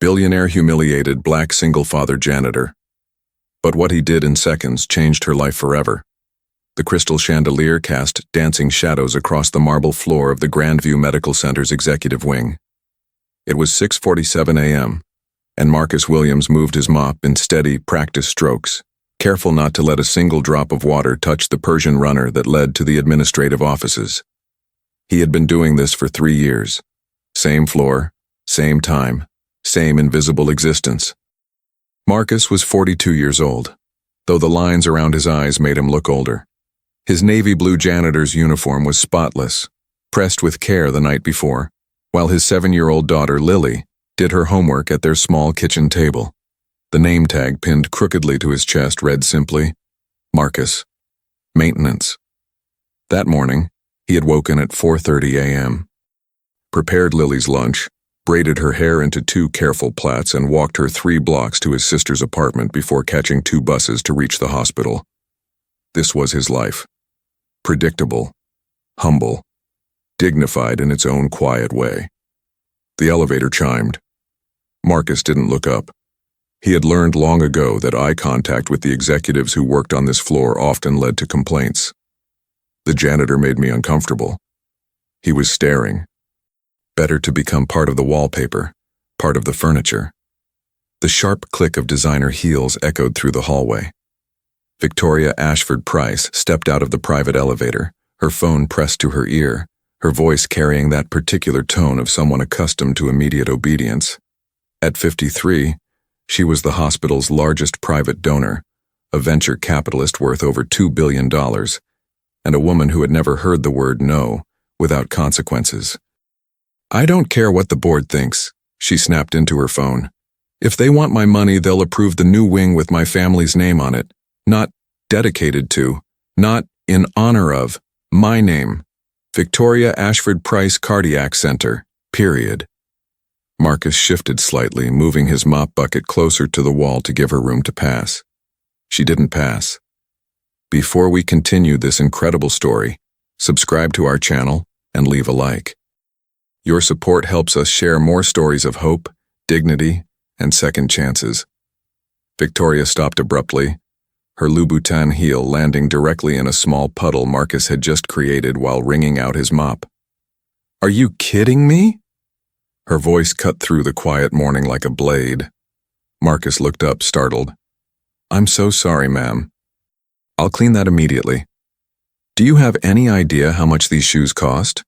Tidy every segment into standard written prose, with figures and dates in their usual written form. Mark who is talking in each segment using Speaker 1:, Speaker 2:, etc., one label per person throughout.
Speaker 1: Billionaire, humiliated, black single-father janitor. But what he did in seconds changed her life forever. The crystal chandelier cast dancing shadows across the marble floor of the Grandview Medical Center's executive wing. It was 6:47 a.m., and Marcus Williams moved his mop in steady, practiced strokes, careful not to let a single drop of water touch the Persian runner that led to the administrative offices. He had been doing this for 3 years. Same floor, same time, same invisible existence. Marcus was 42 years old, though the lines around his eyes made him look older. His navy blue janitor's uniform was spotless, pressed with care the night before, while his 7-year-old daughter, Lily, did her homework at their small kitchen table. The name tag pinned crookedly to his chest read simply, Marcus, Maintenance. That morning, he had woken at 4:30 a.m., prepared Lily's lunch, braided her hair into 2 careful plaits, and walked her 3 blocks to his sister's apartment before catching 2 buses to reach the hospital. This was his life. Predictable, humble, dignified in its own quiet way. The elevator chimed. Marcus didn't look up. He had learned long ago that eye contact with the executives who worked on this floor often led to complaints. The janitor made me uncomfortable. He was staring. Better to become part of the wallpaper, part of the furniture. The sharp click of designer heels echoed through the hallway. Victoria Ashford Price stepped out of the private elevator, her phone pressed to her ear, her voice carrying that particular tone of someone accustomed to immediate obedience. At 53, she was the hospital's largest private donor, a venture capitalist worth over $2 billion, and a woman who had never heard the word no without consequences. "I don't care what the board thinks," she snapped into her phone. "If they want my money, they'll approve the new wing with my family's name on it. Not dedicated to, not in honor of, my name. Victoria Ashford Price Cardiac Center, period." Marcus shifted slightly, moving his mop bucket closer to the wall to give her room to pass. She didn't pass. Before we continue this incredible story, subscribe to our channel and leave a like. Your support helps us share more stories of hope, dignity, and second chances. Victoria stopped abruptly, her Louboutin heel landing directly in a small puddle Marcus had just created while wringing out his mop. "Are you kidding me?" Her voice cut through the quiet morning like a blade. Marcus looked up, startled. "I'm so sorry, ma'am. I'll clean that immediately. Do you have any idea how much these shoes cost?"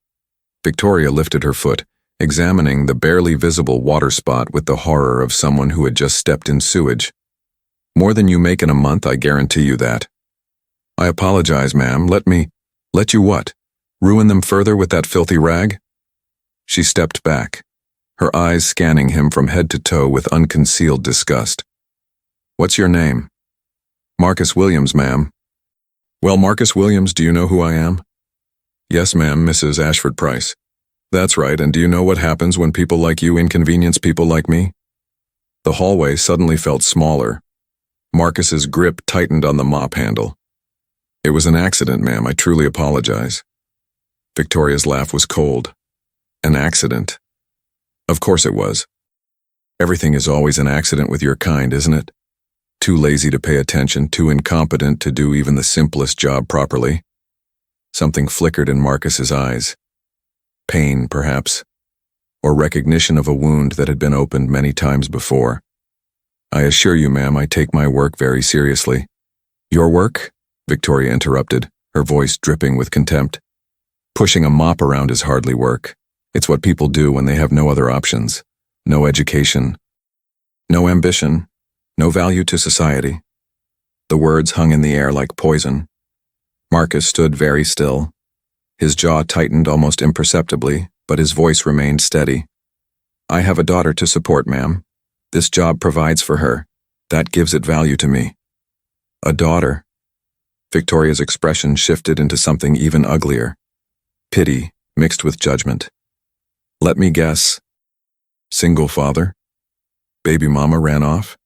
Speaker 1: Victoria lifted her foot, examining the barely visible water spot with the horror of someone who had just stepped in sewage. "More than you make in a month, I guarantee you that." "I apologize, ma'am. Let you what? Ruin them further with that filthy rag?" She stepped back, her eyes scanning him from head to toe with unconcealed disgust. "What's your name?" "Marcus Williams, ma'am." "Well, Marcus Williams, do you know who I am?" "Yes, ma'am, Mrs. Ashford Price." "That's right, and do you know what happens when people like you inconvenience people like me?" The hallway suddenly felt smaller. Marcus's grip tightened on the mop handle. "It was an accident, ma'am. I truly apologize." Victoria's laugh was cold. "An accident?" "Of course it was. Everything is always an accident with your kind, isn't it? Too lazy to pay attention, too incompetent to do even the simplest job properly." Something flickered in Marcus's eyes. Pain, perhaps, or recognition of a wound that had been opened many times before. "I assure you, ma'am, I take my work very seriously." "Your work?" Victoria interrupted, her voice dripping with contempt. "Pushing a mop around is hardly work. It's what people do when they have no other options. No education, no ambition, no value to society." The words hung in the air like poison. Marcus stood very still. His jaw tightened almost imperceptibly, but his voice remained steady. "I have a daughter to support, ma'am. This job provides for her. That gives it value to me." "A daughter?" Victoria's expression shifted into something even uglier. Pity mixed with judgment. "Let me guess. Single father? Baby mama ran off?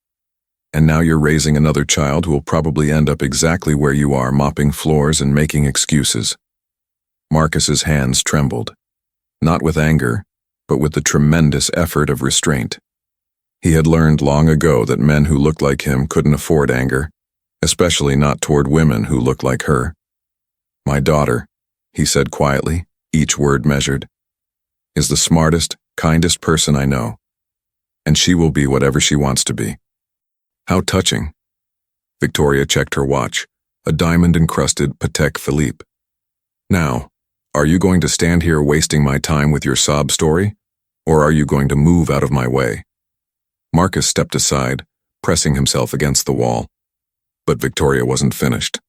Speaker 1: And now you're raising another child who will probably end up exactly where you are, mopping floors and making excuses." Marcus's hands trembled, not with anger, but with the tremendous effort of restraint. He had learned long ago that men who looked like him couldn't afford anger, especially not toward women who looked like her. "My daughter," he said quietly, each word measured, "is the smartest, kindest person I know, and she will be whatever she wants to be." How touching. Victoria checked her watch, a diamond-encrusted Patek Philippe. "Now, are you going to stand here wasting my time with your sob story, or are you going to move out of my way?" Marcus stepped aside, pressing himself against the wall. But Victoria wasn't finished.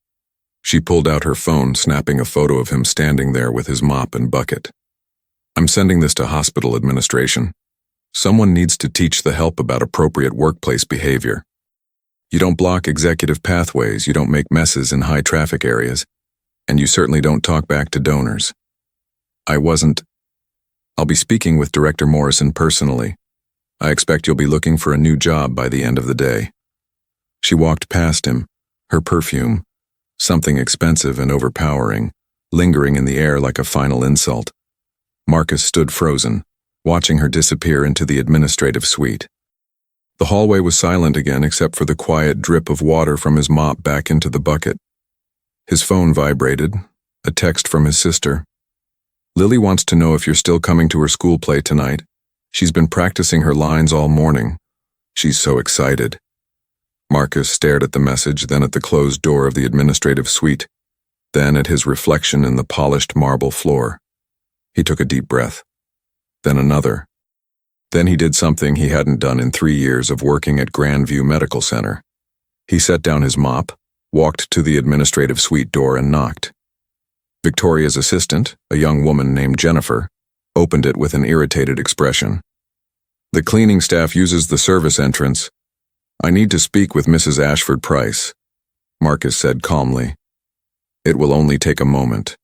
Speaker 1: She pulled out her phone, snapping a photo of him standing there with his mop and bucket. "I'm sending this to hospital administration. Someone needs to teach the help about appropriate workplace behavior. You don't block executive pathways, you don't make messes in high traffic areas, and you certainly don't talk back to donors. I'll be speaking with Director Morrison personally. I expect you'll be looking for a new job by the end of the day." She walked past him, her perfume, something expensive and overpowering, lingering in the air like a final insult. Marcus stood frozen, watching her disappear into the administrative suite. The hallway was silent again except for the quiet drip of water from his mop back into the bucket. His phone vibrated, a text from his sister. "Lily wants to know if you're still coming to her school play tonight. She's been practicing her lines all morning. She's so excited." Marcus stared at the message, then at the closed door of the administrative suite, then at his reflection in the polished marble floor. He took a deep breath, then another. Then he did something he hadn't done in 3 years of working at Grandview Medical Center. He set down his mop, walked to the administrative suite door and knocked. Victoria's assistant, a young woman named Jennifer, opened it with an irritated expression. "The cleaning staff uses the service entrance. I need to speak with Mrs. Ashford Price," Marcus said calmly. "It will only take a moment.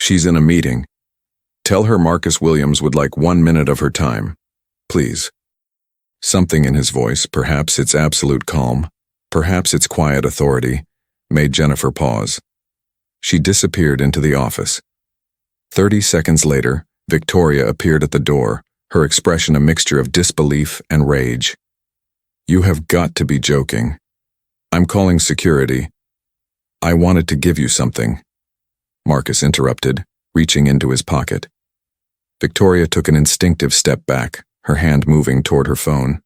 Speaker 1: She's in a meeting. Tell her Marcus Williams would like 1 minute of her time. Please." Something in his voice, perhaps its absolute calm, perhaps its quiet authority, made Jennifer pause. She disappeared into the office. 30 seconds later, Victoria appeared at the door, her expression a mixture of disbelief and rage. "You have got to be joking. I'm calling security. I wanted to give you something," Marcus interrupted, reaching into his pocket. Victoria took an instinctive step back, her hand moving toward her phone.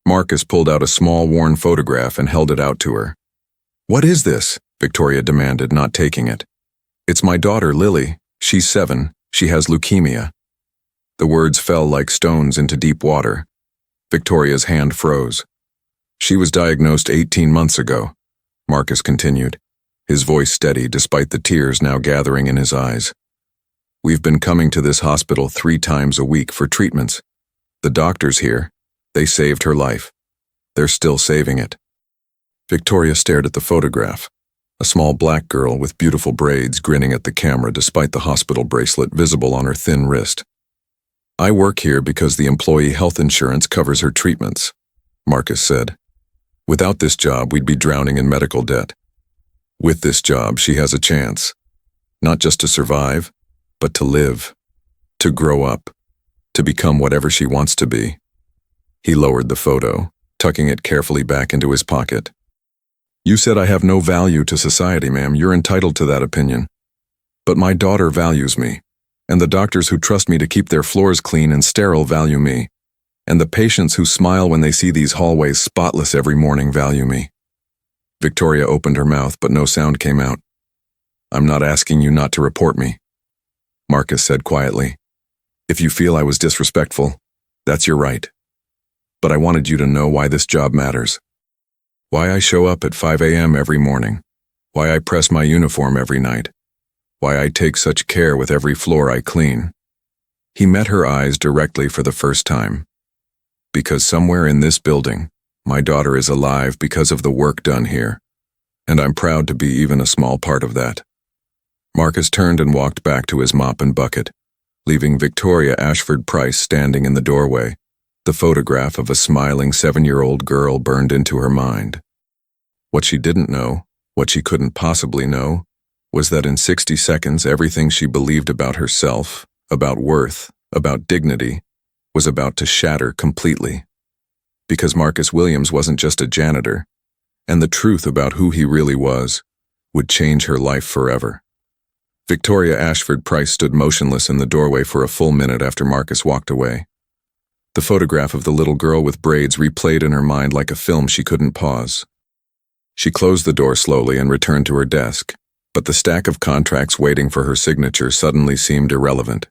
Speaker 1: Marcus pulled out a small worn photograph and held it out to her. "What is this?" Victoria demanded, not taking it. "It's my daughter, Lily. She's 7. She has leukemia." The words fell like stones into deep water. Victoria's hand froze. "She was diagnosed 18 months ago," Marcus continued, his voice steady despite the tears now gathering in his eyes. "We've been coming to this hospital 3 times a week for treatments. The doctors here, they saved her life. They're still saving it." Victoria stared at the photograph, a small black girl with beautiful braids grinning at the camera despite the hospital bracelet visible on her thin wrist. "I work here because the employee health insurance covers her treatments," Marcus said. "Without this job, we'd be drowning in medical debt. With this job, she has a chance, not just to survive, but to live, to grow up, to become whatever she wants to be." He lowered the photo, tucking it carefully back into his pocket. "You said I have no value to society, ma'am. You're entitled to that opinion. But my daughter values me, and the doctors who trust me to keep their floors clean and sterile value me, and the patients who smile when they see these hallways spotless every morning value me." Victoria opened her mouth, but no sound came out. "I'm not asking you not to report me," Marcus said quietly. "If you feel I was disrespectful, that's your right. But I wanted you to know why this job matters. Why I show up at 5 a.m. every morning. Why I press my uniform every night. Why I take such care with every floor I clean." He met her eyes directly for the first time. "Because somewhere in this building, my daughter is alive because of the work done here, and I'm proud to be even a small part of that." Marcus turned and walked back to his mop and bucket, leaving Victoria Ashford Price standing in the doorway, the photograph of a smiling 7-year-old girl burned into her mind. What she didn't know, what she couldn't possibly know, was that in 60 seconds everything she believed about herself, about worth, about dignity, was about to shatter completely. because Marcus Williams wasn't just a janitor, and the truth about who he really was would change her life forever. Victoria Ashford Price stood motionless in the doorway for a full minute after Marcus walked away. The photograph of the little girl with braids replayed in her mind like a film she couldn't pause. She closed the door slowly and returned to her desk, but the stack of contracts waiting for her signature suddenly seemed irrelevant.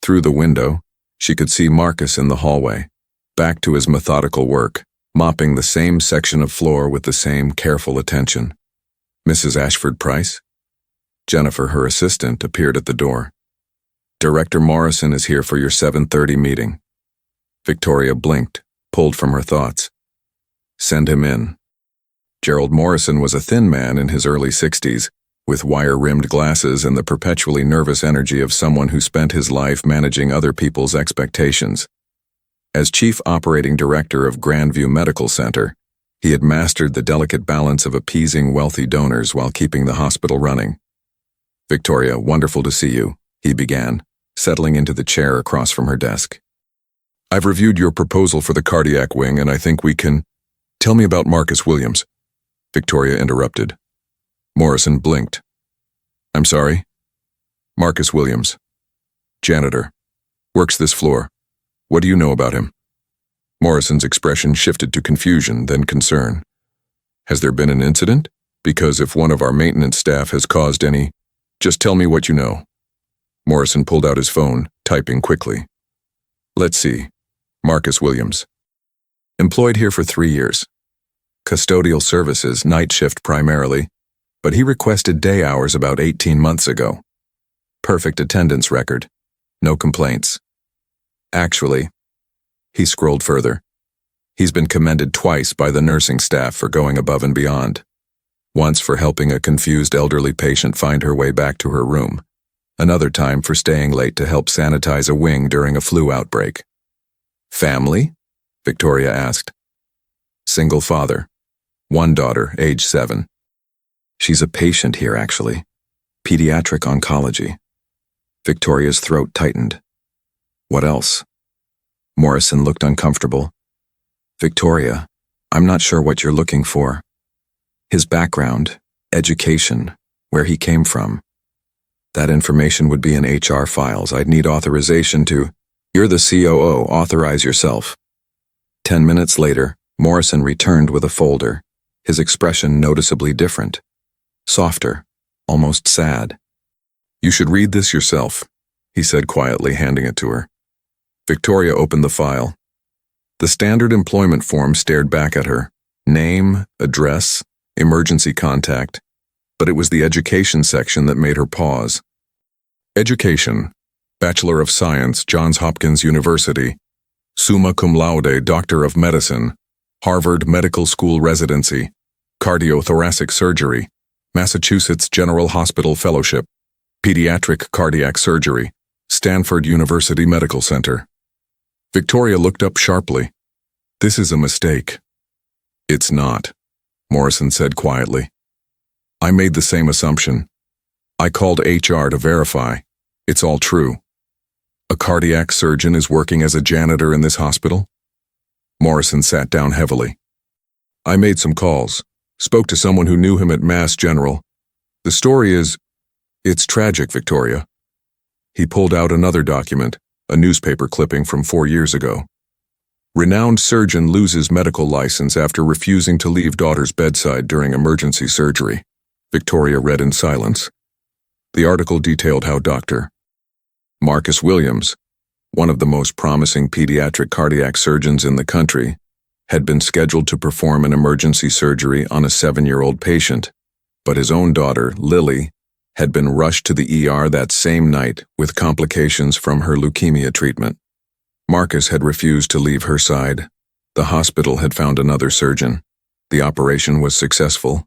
Speaker 1: Through the window, she could see Marcus in the hallway, back to his methodical work, mopping the same section of floor with the same careful attention. Mrs. Ashford Price? Jennifer, her assistant, appeared at the door. Director Morrison is here for your 7:30 meeting. Victoria blinked, pulled from her thoughts. Send him in. Gerald Morrison was a thin man in his early 60s, with wire-rimmed glasses and the perpetually nervous energy of someone who spent his life managing other people's expectations. As Chief Operating Director of Grandview Medical Center, he had mastered the delicate balance of appeasing wealthy donors while keeping the hospital running. Victoria, wonderful to see you, he began, settling into the chair across from her desk. I've reviewed your proposal for the cardiac wing and I think we can... Tell me about Marcus Williams. Victoria interrupted. Morrison blinked. I'm sorry? Marcus Williams. Janitor. Works this floor. What do you know about him? Morrison's expression shifted to confusion, then concern. Has there been an incident? Because if one of our maintenance staff has caused any... Just tell me what you know. Morrison pulled out his phone, typing quickly. Let's see. Marcus Williams. Employed here for 3 years. Custodial services, night shift primarily, but he requested day hours about 18 months ago. Perfect attendance record. No complaints. Actually, he scrolled further. He's been commended twice by the nursing staff for going above and beyond. Once for helping a confused elderly patient find her way back to her room. Another time for staying late to help sanitize a wing during a flu outbreak. Family? Victoria asked. Single father. One daughter, age 7. She's a patient here, actually. Pediatric oncology. Victoria's throat tightened. What else? Morrison looked uncomfortable. Victoria, I'm not sure what you're looking for. His background, education, where he came from. That information would be in HR files. I'd need authorization to... You're the COO, authorize yourself. 10 minutes later, Morrison returned with a folder, his expression noticeably different. Softer, almost sad. You should read this yourself, he said quietly, handing it to her. Victoria opened the file. The standard employment form stared back at her. Name, address, emergency contact, but it was the education section that made her pause. Education, Bachelor of Science, Johns Hopkins University, summa cum laude, Doctor of Medicine, Harvard Medical School Residency, Cardiothoracic Surgery, Massachusetts General Hospital Fellowship, Pediatric Cardiac Surgery, Stanford University Medical Center. Victoria looked up sharply. This is a mistake. It's not, Morrison said quietly. I made the same assumption. I called HR to verify. It's all true. A cardiac surgeon is working as a janitor in this hospital? Morrison sat down heavily. I made some calls, spoke to someone who knew him at Mass General. The story is, it's tragic, Victoria. He pulled out another document, a newspaper clipping from 4 years ago. Renowned surgeon loses medical license after refusing to leave daughter's bedside during emergency surgery. Victoria read in silence. The article detailed how Dr. Marcus Williams, one of the most promising pediatric cardiac surgeons in the country, had been scheduled to perform an emergency surgery on a 7-year-old patient, but his own daughter, Lily, had been rushed to the ER that same night with complications from her leukemia treatment. Marcus had refused to leave her side. The hospital had found another surgeon. The operation was successful,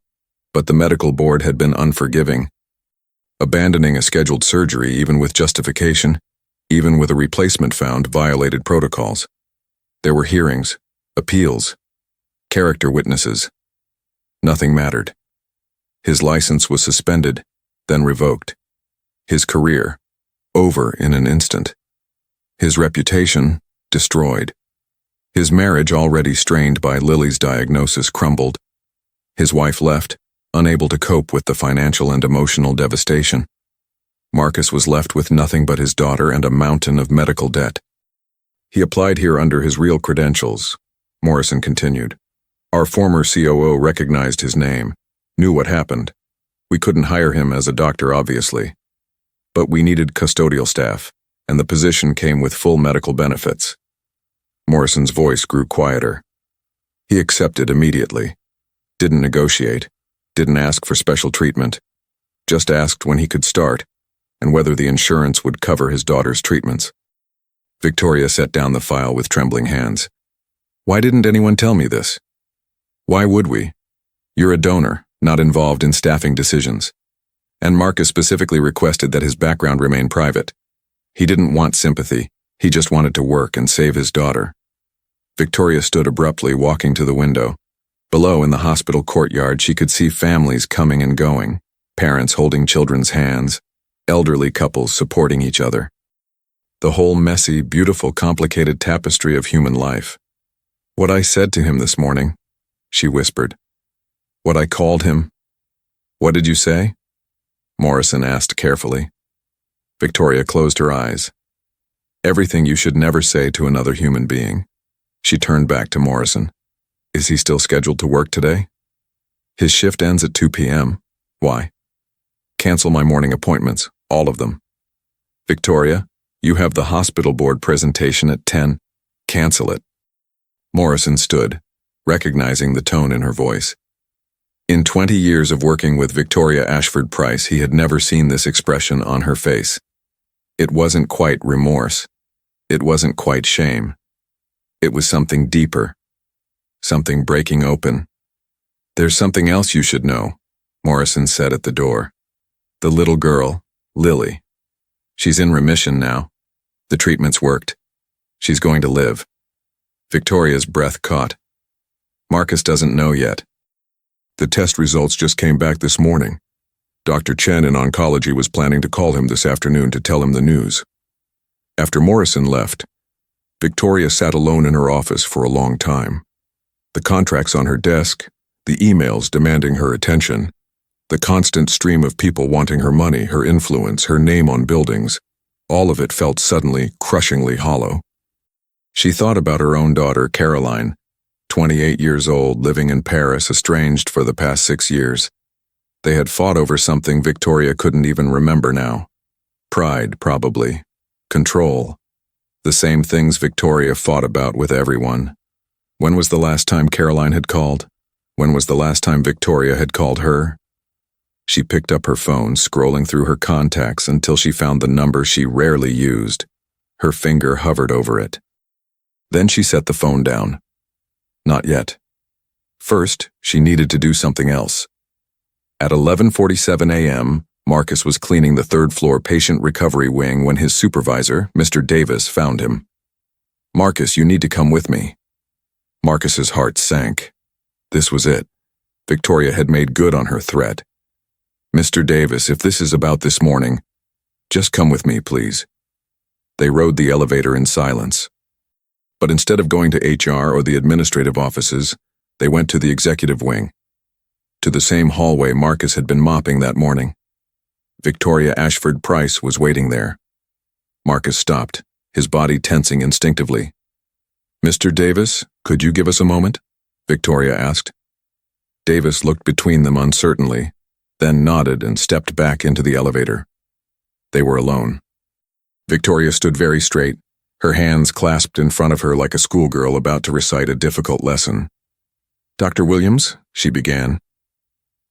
Speaker 1: but the medical board had been unforgiving. Abandoning a scheduled surgery, even with justification, even with a replacement found, violated protocols. There were hearings, appeals, character witnesses. Nothing mattered. His license was suspended, then revoked. His career, over in an instant. His reputation, destroyed. His marriage, already strained by Lily's diagnosis, crumbled. His wife left, unable to cope with the financial and emotional devastation. Marcus was left with nothing but his daughter and a mountain of medical debt. He applied here under his real credentials, Morrison continued. Our former COO recognized his name, knew what happened. We couldn't hire him as a doctor, obviously. But we needed custodial staff, and the position came with full medical benefits. Morrison's voice grew quieter. He accepted immediately. Didn't negotiate. Didn't ask for special treatment. Just asked when he could start, and whether the insurance would cover his daughter's treatments. Victoria set down the file with trembling hands. Why didn't anyone tell me this? Why would we? You're a donor, not involved in staffing decisions. And Marcus specifically requested that his background remain private. He didn't want sympathy. He just wanted to work and save his daughter. Victoria stood abruptly, walking to the window. Below, in the hospital courtyard, she could see families coming and going, parents holding children's hands, elderly couples supporting each other. The whole messy, beautiful, complicated tapestry of human life. What I said to him this morning, she whispered. What I called him. What did you say? Morrison asked carefully. Victoria closed her eyes. Everything you should never say to another human being. She turned back to Morrison. Is he still scheduled to work today? His shift ends at 2 p.m. Why? Cancel my morning appointments, all of them. Victoria, you have the hospital board presentation at 10. Cancel it. Morrison stood, recognizing the tone in her voice. In 20 years of working with Victoria Ashford Price, he had never seen this expression on her face. It wasn't quite remorse. It wasn't quite shame. It was something deeper. Something breaking open. There's something else you should know, Morrison said at the door. The little girl, Lily. She's in remission now. The treatment's worked. She's going to live. Victoria's breath caught. Marcus doesn't know yet. The test results just came back this morning. Dr. Chen in oncology was planning to call him this afternoon to tell him the news. After Morrison left, Victoria sat alone in her office for a long time. The contracts on her desk, the emails demanding her attention, the constant stream of people wanting her money, her influence, her name on buildings, all of it felt suddenly, crushingly hollow. She thought about her own daughter, Caroline, 28 years old, living in Paris, estranged for the past 6 years. They had fought over something Victoria couldn't even remember now. Pride, probably. Control. The same things Victoria fought about with everyone. When was the last time Caroline had called? When was the last time Victoria had called her? She picked up her phone, scrolling through her contacts until she found the number she rarely used. Her finger hovered over it. Then she set the phone down. Not yet. First, she needed to do something else. At 11:47 a.m., Marcus was cleaning the third-floor patient recovery wing when his supervisor, Mr. Davis, found him. Marcus, you need to come with me. Marcus's heart sank. This was it. Victoria had made good on her threat. Mr. Davis, if this is about this morning, just come with me, please. They rode the elevator in silence. But instead of going to HR or the administrative offices, they went to the executive wing. To the same hallway Marcus had been mopping that morning. Victoria Ashford Price was waiting there. Marcus stopped, his body tensing instinctively. Mr. Davis, could you give us a moment? Victoria asked. Davis looked between them uncertainly, then nodded and stepped back into the elevator. They were alone. Victoria stood very straight, her hands clasped in front of her like a schoolgirl about to recite a difficult lesson. Dr. Williams, she began.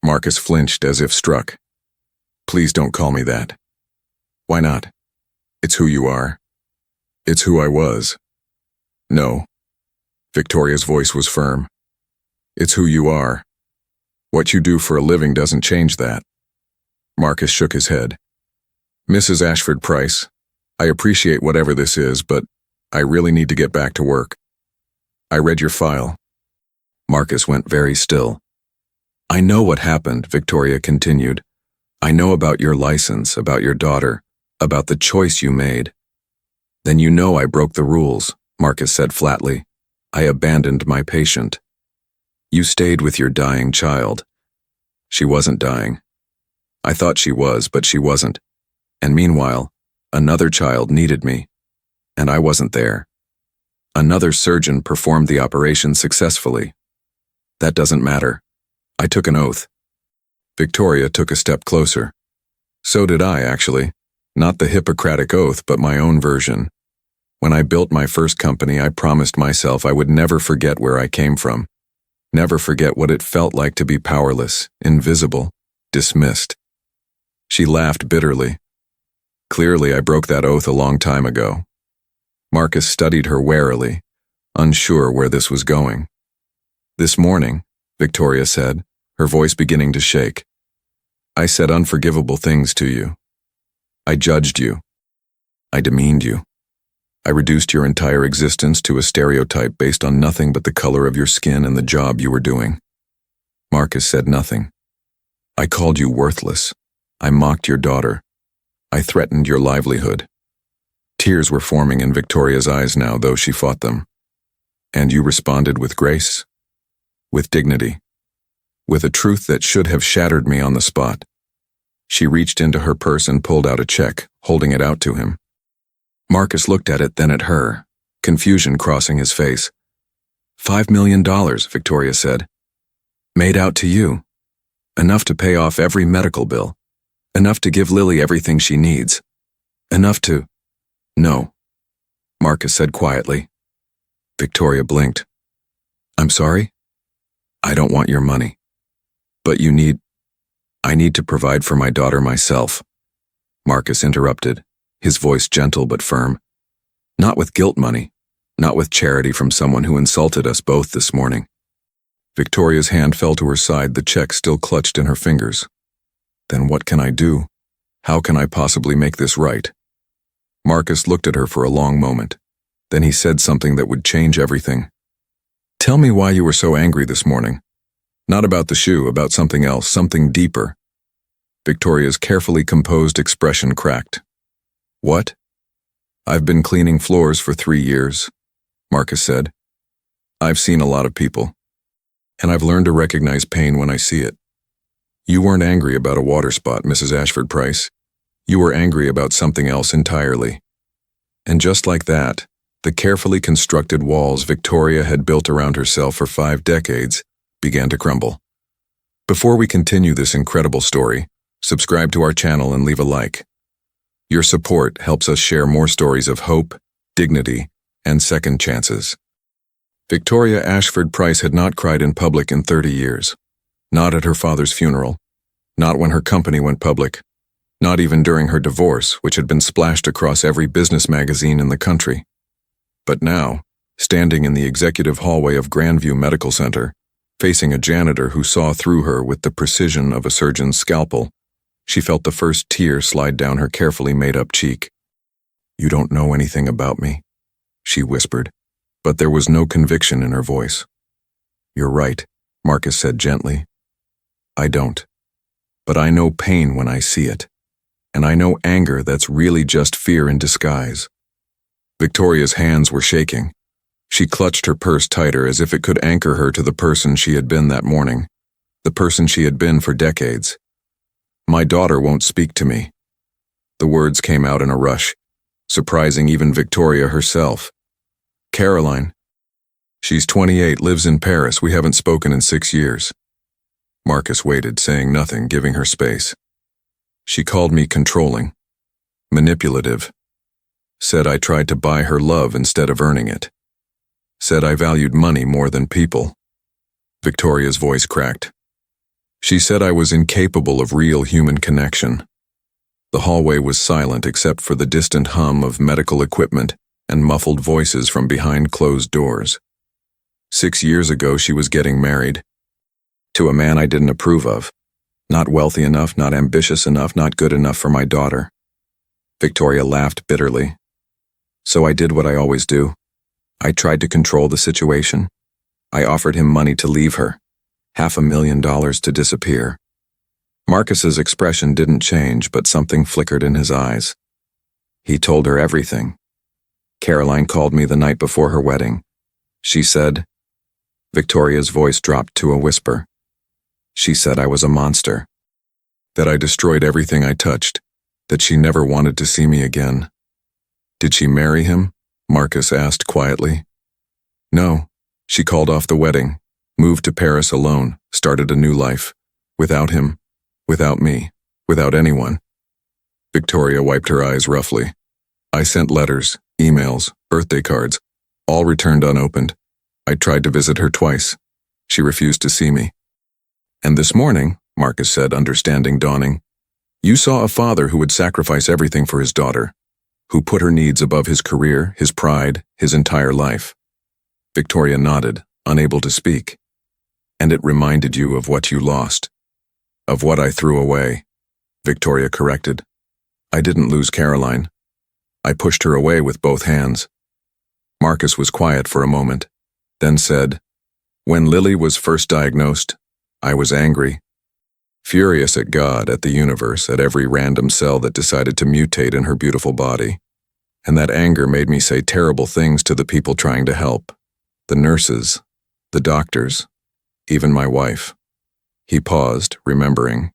Speaker 1: Marcus flinched as if struck. Please don't call me that. Why not? It's who you are. It's who I was. No. Victoria's voice was firm. It's who you are. What you do for a living doesn't change that. Marcus shook his head. Mrs. Ashford Price, I appreciate whatever this is, but I really need to get back to work. I read your file. Marcus went very still. I know what happened, Victoria continued. I know about your license, about your daughter, about the choice you made. Then you know I broke the rules, Marcus said flatly. I abandoned my patient. You stayed with your dying child. She wasn't dying. I thought she was, but she wasn't. And meanwhile, another child needed me, and I wasn't there. Another surgeon performed the operation successfully. That doesn't matter. I took an oath. Victoria took a step closer. So did I, actually. Not the Hippocratic Oath, but my own version. When I built my first company, I promised myself I would never forget where I came from. Never forget what it felt like to be powerless, invisible, dismissed. She laughed bitterly. Clearly, I broke that oath a long time ago. Marcus studied her warily, unsure where this was going. This morning, Victoria said, her voice beginning to shake, I said unforgivable things to you. I judged you. I demeaned you. I reduced your entire existence to a stereotype based on nothing but the color of your skin and the job you were doing. Marcus said nothing. I called you worthless. I mocked your daughter. I threatened your livelihood. Tears were forming in Victoria's eyes now, though she fought them. And you responded with grace, with dignity, with a truth that should have shattered me on the spot. She reached into her purse and pulled out a check, holding it out to him. Marcus looked at it, then at her, confusion crossing his face. $5 million, Victoria said. Made out to you. Enough to pay off every medical bill. Enough to give Lily everything she needs. Enough to... No, Marcus said quietly. Victoria blinked. I'm sorry? I don't want your money. But I need to provide for my daughter myself. Marcus interrupted, his voice gentle but firm. Not with guilt money, not with charity from someone who insulted us both this morning. Victoria's hand fell to her side, the check still clutched in her fingers. Then what can I do? How can I possibly make this right? Marcus looked at her for a long moment. Then he said something that would change everything. Tell me why you were so angry this morning. Not about the shoe, about something else, something deeper. Victoria's carefully composed expression cracked. What? I've been cleaning floors for 3 years, Marcus said. I've seen a lot of people, and I've learned to recognize pain when I see it. You weren't angry about a water spot, Mrs. Ashford Price. You were angry about something else entirely. And just like that, the carefully constructed walls Victoria had built around herself for 5 decades began to crumble. Before we continue this incredible story, subscribe to our channel and leave a like. Your support helps us share more stories of hope, dignity, and second chances. Victoria Ashford Price had not cried in public in 30 years. Not at her father's funeral. Not when her company went public. Not even during her divorce, which had been splashed across every business magazine in the country. But now, standing in the executive hallway of Grandview Medical Center, facing a janitor who saw through her with the precision of a surgeon's scalpel, she felt the first tear slide down her carefully made-up cheek. You don't know anything about me, she whispered, but there was no conviction in her voice. You're right, Marcus said gently. I don't. But I know pain when I see it. And I know anger that's really just fear in disguise. Victoria's hands were shaking. She clutched her purse tighter as if it could anchor her to the person she had been that morning, the person she had been for decades. My daughter won't speak to me. The words came out in a rush, surprising even Victoria herself. Caroline. She's 28, lives in Paris. We haven't spoken in 6 years. Marcus waited, saying nothing, giving her space. She called me controlling, manipulative. Said I tried to buy her love instead of earning it. Said I valued money more than people. Victoria's voice cracked. She said I was incapable of real human connection. The hallway was silent except for the distant hum of medical equipment and muffled voices from behind closed doors. 6 years ago, she was getting married. To a man I didn't approve of. Not wealthy enough, not ambitious enough, not good enough for my daughter. Victoria laughed bitterly. So I did what I always do. I tried to control the situation. I offered him money to leave her. $500,000 to disappear. Marcus's expression didn't change, but something flickered in his eyes. He told her everything. Caroline called me the night before her wedding. she said. Victoria's voice dropped to a whisper. She said I was a monster. That I destroyed everything I touched. That she never wanted to see me again. Did she marry him? Marcus asked quietly. No, she called off the wedding, moved to Paris alone, started a new life. Without him, without me, without anyone. Victoria wiped her eyes roughly. I sent letters, emails, birthday cards, all returned unopened. I tried to visit her twice. She refused to see me. And this morning, Marcus said, understanding dawning, you saw a father who would sacrifice everything for his daughter, who put her needs above his career, his pride, his entire life. Victoria nodded, unable to speak. And it reminded you of what you lost. Of what I threw away, Victoria corrected. I didn't lose Caroline. I pushed her away with both hands. Marcus was quiet for a moment, then said, when Lily was first diagnosed, I was angry. Furious at God, at the universe, at every random cell that decided to mutate in her beautiful body. And that anger made me say terrible things to the people trying to help. The nurses, the doctors, even my wife. He paused, remembering.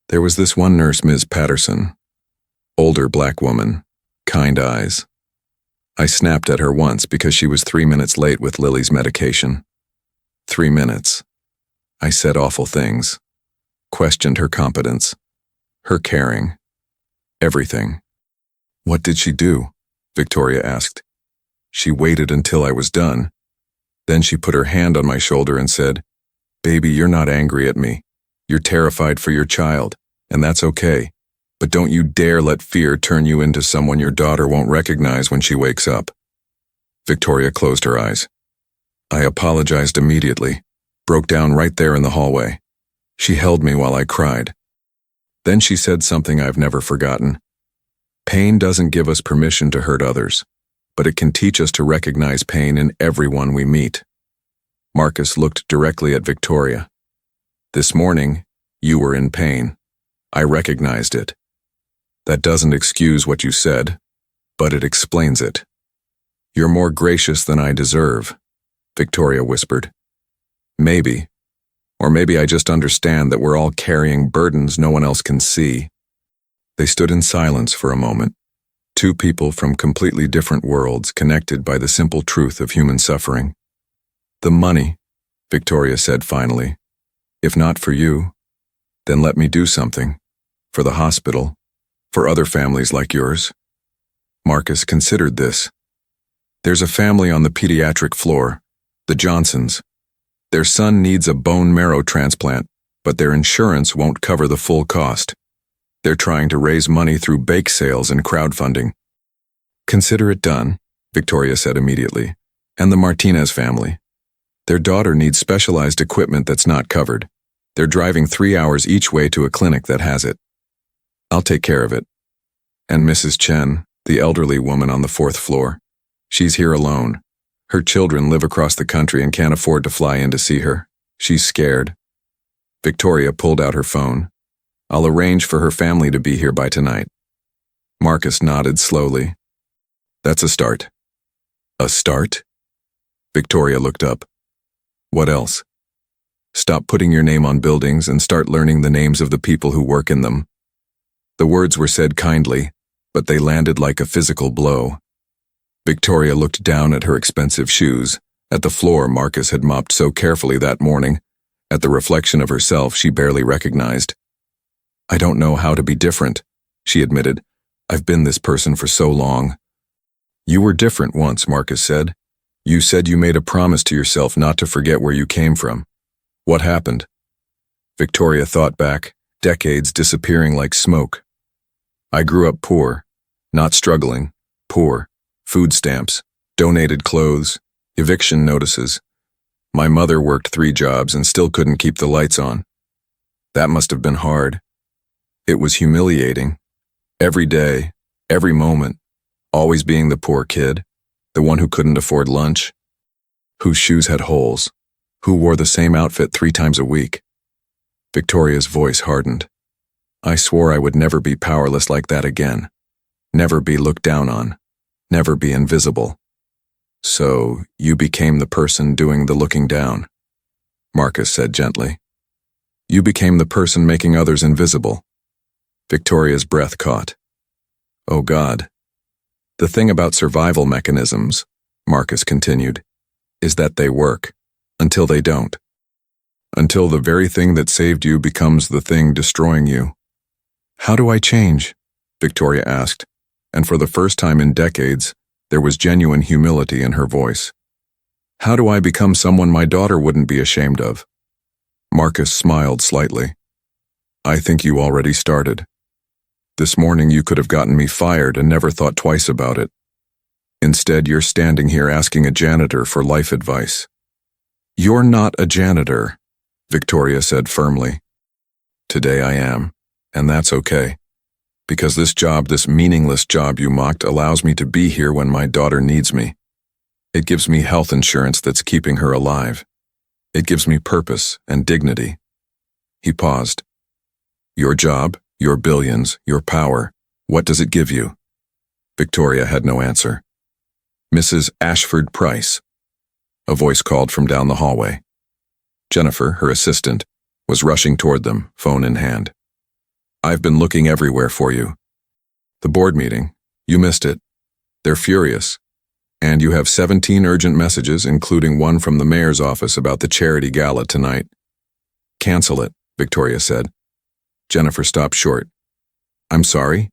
Speaker 1: There was this one nurse, Ms. Patterson. Older black woman, kind eyes. I snapped at her once because she was 3 minutes late with Lily's medication. 3 minutes. I said awful things. Questioned her competence. Her caring. Everything. What did she do? Victoria asked. She waited until I was done. Then she put her hand on my shoulder and said, Baby, you're not angry at me. You're terrified for your child, and that's okay. But don't you dare let fear turn you into someone your daughter won't recognize when she wakes up. Victoria closed her eyes. I apologized immediately, broke down right there in the hallway. She held me while I cried. Then she said something I've never forgotten. Pain doesn't give us permission to hurt others, but it can teach us to recognize pain in everyone we meet. Marcus looked directly at Victoria. This morning, you were in pain. I recognized it. That doesn't excuse what you said, but it explains it. You're more gracious than I deserve, Victoria whispered. Maybe. Or maybe I just understand that we're all carrying burdens no one else can see. They stood in silence for a moment. Two people from completely different worlds connected by the simple truth of human suffering. The money, Victoria said finally. If not for you, then let me do something. For the hospital. For other families like yours. Marcus considered this. There's a family on the pediatric floor, the Johnsons. Their son needs a bone marrow transplant, but their insurance won't cover the full cost. They're trying to raise money through bake sales and crowdfunding. Consider it done, Victoria said immediately. And the Martinez family. Their daughter needs specialized equipment that's not covered. They're driving 3 hours each way to a clinic that has it. I'll take care of it. And Mrs. Chen, the elderly woman on the 4th floor. She's here alone. Her children live across the country and can't afford to fly in to see her. She's scared. Victoria pulled out her phone. I'll arrange for her family to be here by tonight. Marcus nodded slowly. That's a start. A start? Victoria looked up. What else? Stop putting your name on buildings and start learning the names of the people who work in them. The words were said kindly, but they landed like a physical blow. Victoria looked down at her expensive shoes, at the floor Marcus had mopped so carefully that morning, at the reflection of herself she barely recognized. I don't know how to be different, she admitted. I've been this person for so long. You were different once, Marcus said. You said you made a promise to yourself not to forget where you came from. What happened? Victoria thought back, decades disappearing like smoke. I grew up poor, not struggling, poor. Food stamps, donated clothes, eviction notices. My mother worked 3 jobs and still couldn't keep the lights on. That must have been hard. It was humiliating. Every day, every moment, always being the poor kid, the one who couldn't afford lunch, whose shoes had holes, who wore the same outfit 3 times a week. Victoria's voice hardened. I swore I would never be powerless like that again. Never be looked down on. Never be invisible. So, you became the person doing the looking down, Marcus said gently. You became the person making others invisible. Victoria's breath caught. Oh God. The thing about survival mechanisms, Marcus continued, is that they work, until they don't. Until the very thing that saved you becomes the thing destroying you. How do I change? Victoria asked, and for the first time in decades, there was genuine humility in her voice. How do I become someone my daughter wouldn't be ashamed of? Marcus smiled slightly. I think you already started. This morning you could have gotten me fired and never thought twice about it. Instead, you're standing here asking a janitor for life advice. You're not a janitor, Victoria said firmly. Today I am, and that's okay. Because this job, this meaningless job you mocked, allows me to be here when my daughter needs me. It gives me health insurance that's keeping her alive. It gives me purpose and dignity. He paused. Your job, your billions, your power, what does it give you? Victoria had no answer. Mrs. Ashford Price. A voice called from down the hallway. Jennifer, her assistant, was rushing toward them, phone in hand. I've been looking everywhere for you. The board meeting, you missed it. They're furious. And you have 17 urgent messages, including one from the mayor's office about the charity gala tonight. Cancel it, Victoria said. Jennifer stopped short. I'm sorry?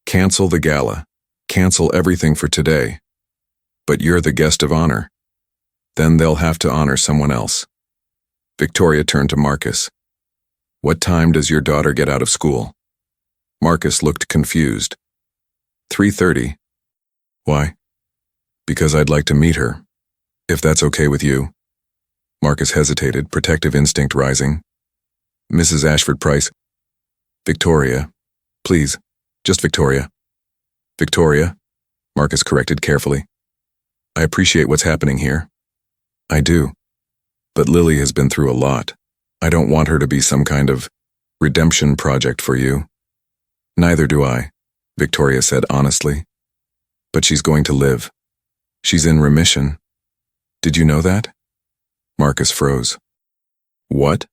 Speaker 1: Cancel the gala. Cancel everything for today. But you're the guest of honor. Then they'll have to honor someone else. Victoria turned to Marcus. What time does your daughter get out of school? Marcus looked confused. 3:30. Why? Because I'd like to meet her, if that's okay with you. Marcus hesitated, protective instinct rising. Mrs. Ashford Price. Victoria. Please, just Victoria. Victoria, Marcus corrected carefully. I appreciate what's happening here. I do. But Lily has been through a lot. I don't want her to be some kind of redemption project for you. Neither do I, Victoria said honestly. But she's going to live. She's in remission. Did you know that? Marcus froze. What?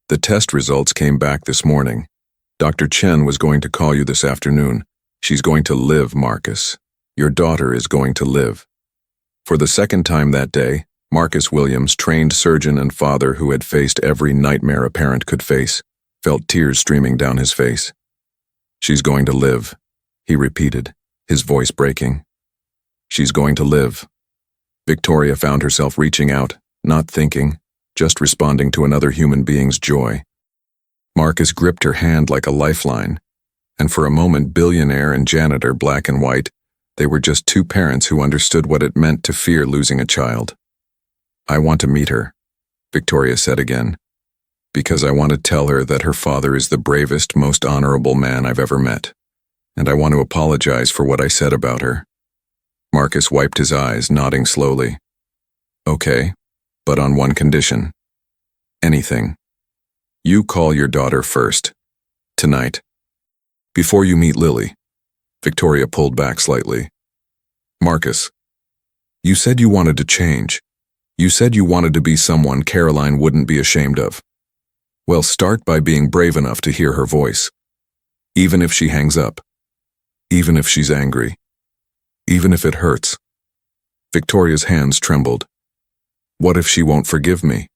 Speaker 1: The test results came back this morning. Dr. Chen was going to call you this afternoon. She's going to live, Marcus. Your daughter is going to live. For the second time that day, Marcus Williams, trained surgeon and father who had faced every nightmare a parent could face, felt tears streaming down his face. She's going to live, he repeated, his voice breaking. She's going to live. Victoria found herself reaching out, not thinking, just responding to another human being's joy. Marcus gripped her hand like a lifeline, and for a moment, Billionaire and Janitor, black and white, they were just two parents who understood what it meant to fear losing a child. I want to meet her, Victoria said again, because I want to tell her that her father is the bravest, most honorable man I've ever met, and I want to apologize for what I said about her. Marcus wiped his eyes, nodding slowly. Okay, but on one condition. Anything. You call your daughter first. Tonight. Before you meet Lily. Victoria pulled back slightly. Marcus, you said you wanted to change. You said you wanted to be someone Caroline wouldn't be ashamed of. Well, start by being brave enough to hear her voice. Even if she hangs up. Even if she's angry. Even if it hurts. Victoria's hands trembled. What if she won't forgive me?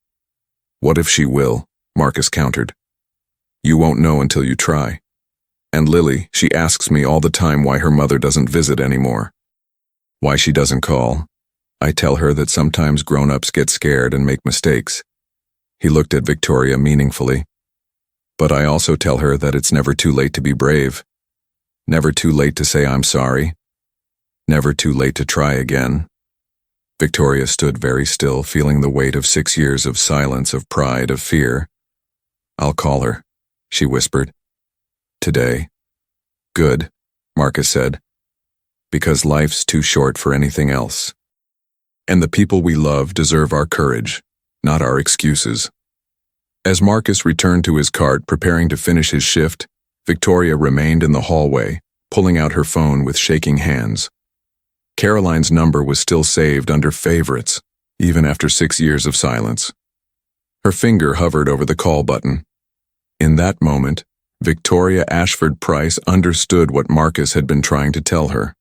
Speaker 1: What if she will? Marcus countered. You won't know until you try. And Lily, she asks me all the time why her mother doesn't visit anymore. Why she doesn't call. I tell her that sometimes grown-ups get scared and make mistakes. He looked at Victoria meaningfully. But I also tell her that it's never too late to be brave. Never too late to say I'm sorry. Never too late to try again. Victoria stood very still, feeling the weight of 6 years of silence, of pride, of fear. I'll call her, she whispered. Today. Good, Marcus said. Because life's too short for anything else. And the people we love deserve our courage, not our excuses. As Marcus returned to his cart, preparing to finish his shift, Victoria remained in the hallway, pulling out her phone with shaking hands. Caroline's number was still saved under favorites, even after 6 years of silence. Her finger hovered over the call button. In that moment, Victoria Ashford Price understood what Marcus had been trying to tell her.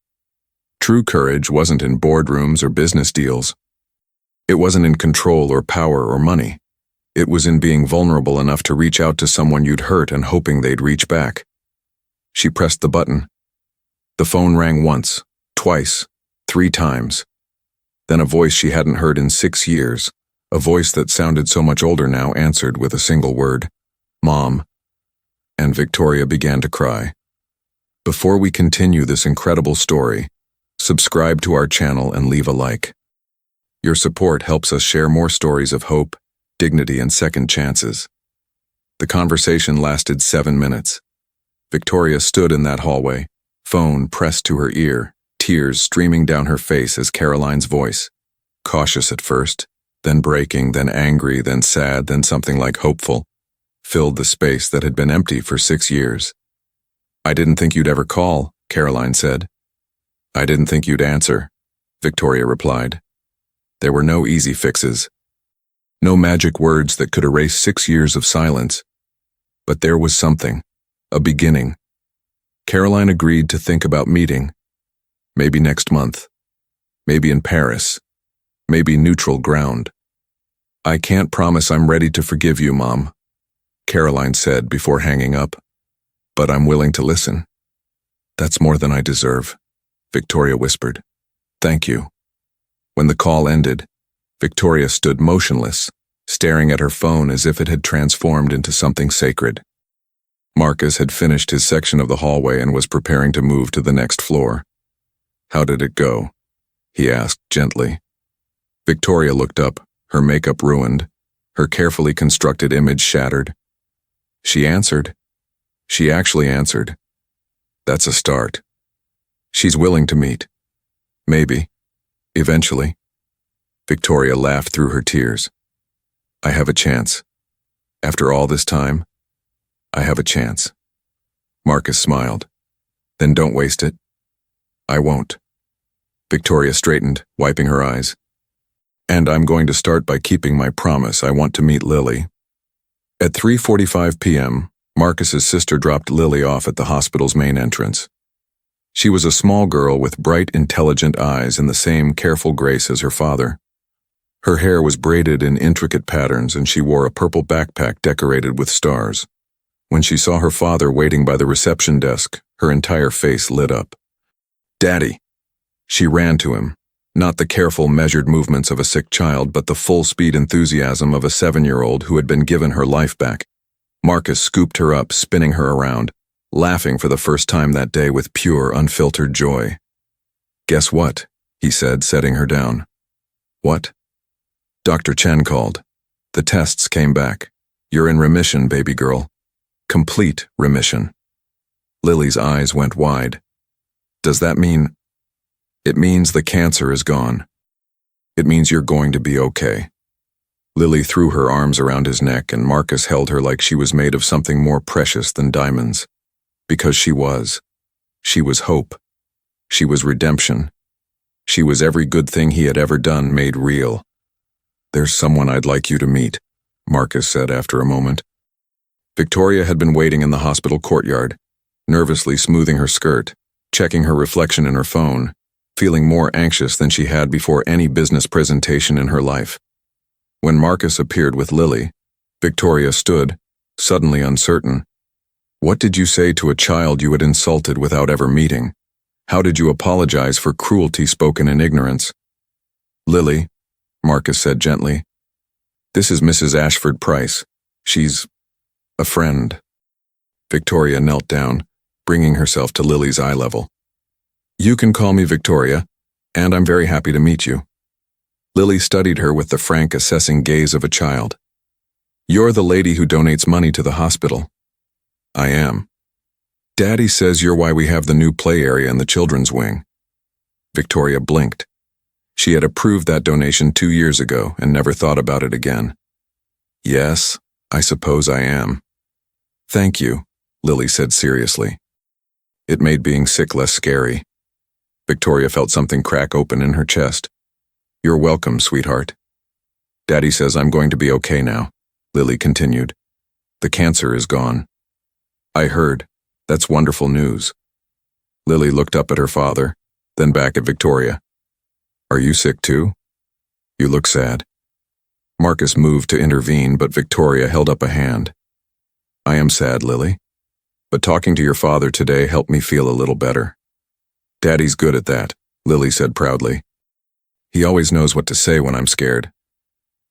Speaker 1: True courage wasn't in boardrooms or business deals. It wasn't in control or power or money. It was in being vulnerable enough to reach out to someone you'd hurt and hoping they'd reach back. She pressed the button. The phone rang once, twice, 3 times. Then a voice she hadn't heard in 6 years, a voice that sounded so much older now, answered with a single word, "Mom." And Victoria began to cry. Before we continue this incredible story, subscribe to our channel and leave a like. Your support helps us share more stories of hope, dignity, and second chances. The conversation lasted 7 minutes. Victoria stood in that hallway, phone pressed to her ear, tears streaming down her face as Caroline's voice, cautious at first, then breaking, then angry, then sad, then something like hopeful, filled the space that had been empty for 6 years. "I didn't think you'd ever call," Caroline said. "I didn't think you'd answer," Victoria replied. There were no easy fixes. No magic words that could erase 6 years of silence. But there was something, a beginning. Caroline agreed to think about meeting. Maybe next month. Maybe in Paris. Maybe neutral ground. "I can't promise I'm ready to forgive you, Mom," Caroline said before hanging up. "But I'm willing to listen." "That's more than I deserve," Victoria whispered. "Thank you." When the call ended, Victoria stood motionless, staring at her phone as if it had transformed into something sacred. Marcus had finished his section of the hallway and was preparing to move to the next floor. "How did it go?" he asked gently. Victoria looked up, her makeup ruined, her carefully constructed image shattered. She answered. She actually answered. "That's a start. She's willing to meet. Maybe. Eventually." Victoria laughed through her tears. "I have a chance. After all this time, I have a chance." Marcus smiled. "Then don't waste it." "I won't." Victoria straightened, wiping her eyes. "And I'm going to start by keeping my promise. I want to meet Lily." At 3:45 p.m., Marcus's sister dropped Lily off at the hospital's main entrance. She was a small girl with bright, intelligent eyes and the same careful grace as her father. Her hair was braided in intricate patterns and she wore a purple backpack decorated with stars. When she saw her father waiting by the reception desk, her entire face lit up. "Daddy!" She ran to him, not the careful, measured movements of a sick child, but the full-speed enthusiasm of a 7-year-old who had been given her life back. Marcus scooped her up, spinning her around, laughing for the first time that day with pure, unfiltered joy. "Guess what?" he said, setting her down. "What?" "Dr. Chen called. The tests came back. You're in remission, baby girl. Complete remission." Lily's eyes went wide. "Does that mean—" "It means the cancer is gone. It means you're going to be okay." Lily threw her arms around his neck and Marcus held her like she was made of something more precious than diamonds. Because she was. She was hope. She was redemption. She was every good thing he had ever done made real. "There's someone I'd like you to meet," Marcus said after a moment. Victoria had been waiting in the hospital courtyard, nervously smoothing her skirt, checking her reflection in her phone, feeling more anxious than she had before any business presentation in her life. When Marcus appeared with Lily, Victoria stood, suddenly uncertain. What did you say to a child you had insulted without ever meeting? How did you apologize for cruelty spoken in ignorance? "Lily," Marcus said gently, "this is Mrs. Ashford Price. She's a friend." Victoria knelt down, bringing herself to Lily's eye level. "You can call me Victoria, and I'm very happy to meet you." Lily studied her with the frank, assessing gaze of a child. "You're the lady who donates money to the hospital." "I am." "Daddy says you're why we have the new play area in the children's wing." Victoria blinked. She had approved that donation 2 years ago and never thought about it again. "Yes, I suppose I am." "Thank you," Lily said seriously. It made being sick less scary. Victoria felt something crack open in her chest. "You're welcome, sweetheart." "Daddy says I'm going to be okay now," Lily continued. "The cancer is gone." "I heard. That's wonderful news." Lily looked up at her father, then back at Victoria. "Are you sick too? You look sad." Marcus moved to intervene, but Victoria held up a hand. "I am sad, Lily. But talking to your father today helped me feel a little better." "Daddy's good at that," Lily said proudly. "He always knows what to say when I'm scared."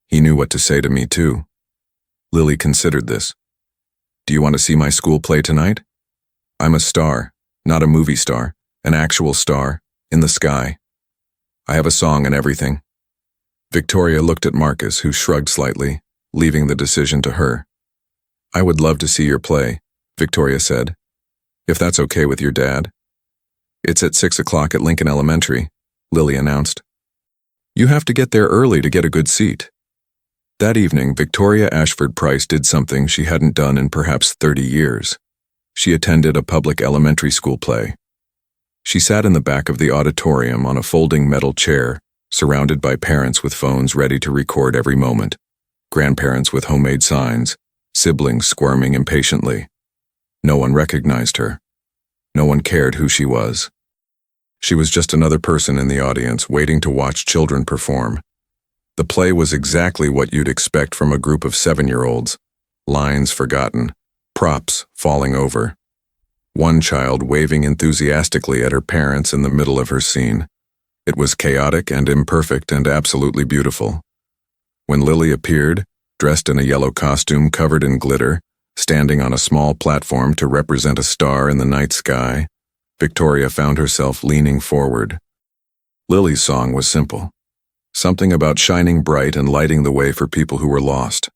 Speaker 1: He knew what to say to me too. Lily considered this. "Do you want to see my school play tonight? I'm a star, not a movie star, an actual star, in the sky. I have a song and everything." Victoria looked at Marcus, who shrugged slightly, leaving the decision to her. "I would love to see your play," Victoria said, "if that's okay with your dad." "It's at 6 o'clock at Lincoln Elementary," Lily announced. "You have to get there early to get a good seat." That evening, Victoria Ashford Price did something she hadn't done in perhaps 30 years. She attended a public elementary school play. She sat in the back of the auditorium on a folding metal chair, surrounded by parents with phones ready to record every moment, grandparents with homemade signs, siblings squirming impatiently. No one recognized her. No one cared who she was. She was just another person in the audience waiting to watch children perform. The play was exactly what you'd expect from a group of 7-year-olds. Lines forgotten, props falling over. One child waving enthusiastically at her parents in the middle of her scene. It was chaotic and imperfect and absolutely beautiful. When Lily appeared, dressed in a yellow costume covered in glitter, standing on a small platform to represent a star in the night sky, Victoria found herself leaning forward. Lily's song was simple. Something about shining bright and lighting the way for people who were lost.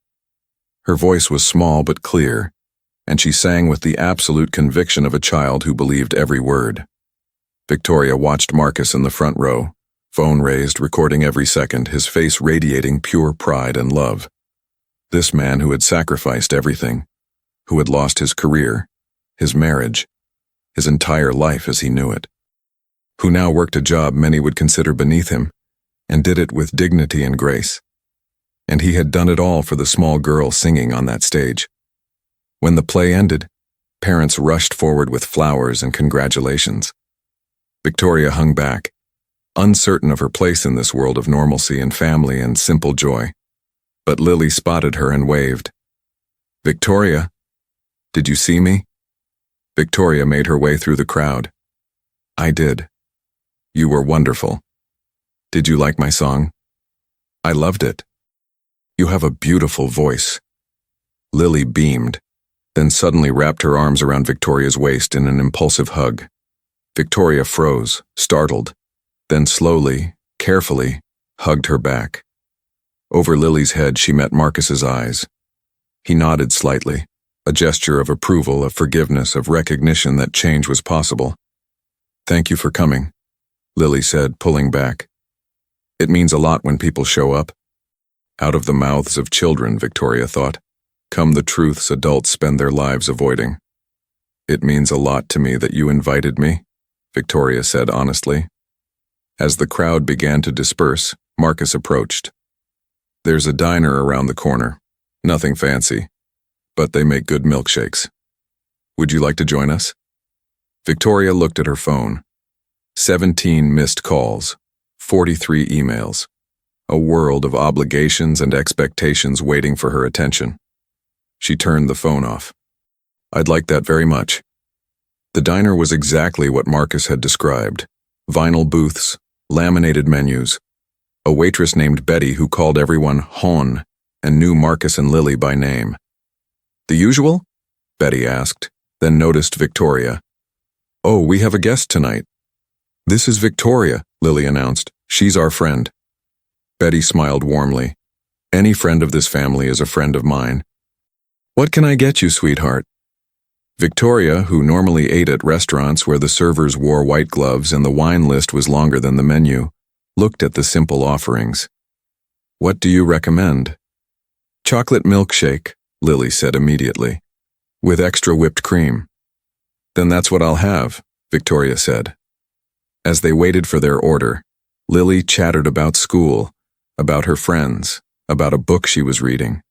Speaker 1: Her voice was small but clear, and she sang with the absolute conviction of a child who believed every word. Victoria watched Marcus in the front row, phone raised, recording every second, his face radiating pure pride and love. This man who had sacrificed everything, who had lost his career, his marriage, his entire life as he knew it, who now worked a job many would consider beneath him, and did it with dignity and grace. And he had done it all for the small girl singing on that stage. When the play ended, parents rushed forward with flowers and congratulations. Victoria hung back, uncertain of her place in this world of normalcy and family and simple joy. But Lily spotted her and waved. "Victoria, did you see me?" Victoria made her way through the crowd. "I did. You were wonderful. Did you like my song?" "I loved it. You have a beautiful voice." Lily beamed, then suddenly wrapped her arms around Victoria's waist in an impulsive hug. Victoria froze, startled, then slowly, carefully, hugged her back. Over Lily's head she met Marcus's eyes. He nodded slightly, a gesture of approval, of forgiveness, of recognition that change was possible. "Thank you for coming," Lily said, pulling back. "It means a lot when people show up." Out of the mouths of children, Victoria thought, come the truths adults spend their lives avoiding. "It means a lot to me that you invited me," Victoria said honestly. As the crowd began to disperse, Marcus approached. "There's a diner around the corner. Nothing fancy, but they make good milkshakes. Would you like to join us?" Victoria looked at her phone. 17 missed calls, 43 emails. A world of obligations and expectations waiting for her attention. She turned the phone off. "I'd like that very much." The diner was exactly what Marcus had described. Vinyl booths, laminated menus. A waitress named Betty who called everyone Hon and knew Marcus and Lily by name. "The usual?" Betty asked, then noticed Victoria. "Oh, we have a guest tonight." "This is Victoria," Lily announced. "She's our friend." Betty smiled warmly. "Any friend of this family is a friend of mine." "What can I get you, sweetheart?" Victoria, who normally ate at restaurants where the servers wore white gloves and the wine list was longer than the menu, looked at the simple offerings. "What do you recommend?" "Chocolate milkshake," Lily said immediately, "with extra whipped cream." "Then that's what I'll have," Victoria said. As they waited for their order, Lily chattered about school, about her friends, about a book she was reading.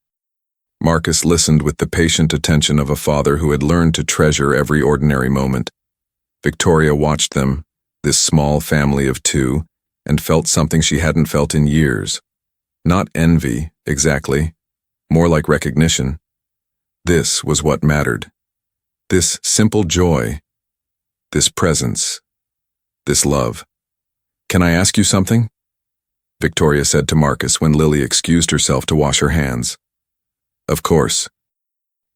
Speaker 1: Marcus listened with the patient attention of a father who had learned to treasure every ordinary moment. Victoria watched them, this small family of two, and felt something she hadn't felt in years. Not envy, exactly, more like recognition. This was what mattered. This simple joy, this presence, this love. "Can I ask you something?" Victoria said to Marcus when Lily excused herself to wash her hands. "Of course.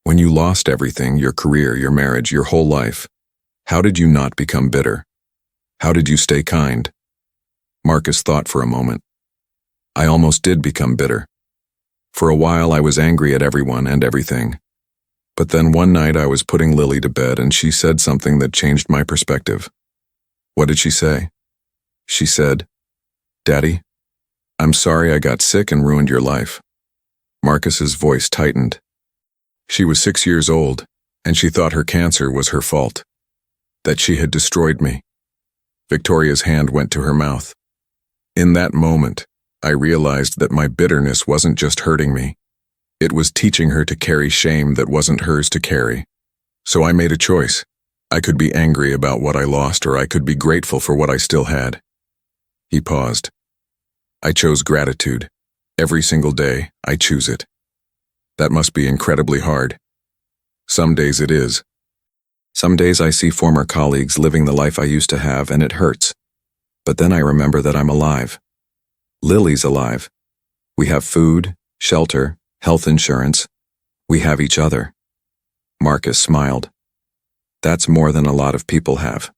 Speaker 1: When you lost everything, your career, your marriage, your whole life, how did you not become bitter? How did you stay kind?" Marcus thought for a moment. "I almost did become bitter. For a while I was angry at everyone and everything. But then one night I was putting Lily to bed and she said something that changed my perspective." "What did she say?" "She said, 'Daddy, I'm sorry I got sick and ruined your life.'" Marcus's voice tightened. She was 6 years old, and she thought her cancer was her fault, that she had destroyed me. Victoria's hand went to her mouth. In that moment, I realized that my bitterness wasn't just hurting me. It was teaching her to carry shame that wasn't hers to carry. So I made a choice. I could be angry about what I lost, or I could be grateful for what I still had. He paused. I chose gratitude. Every single day, I choose it. That must be incredibly hard. Some days it is. Some days I see former colleagues living the life I used to have and it hurts. But then I remember that I'm alive. Lily's alive. We have food, shelter, health insurance. We have each other. Marcus smiled. That's more than a lot of people have.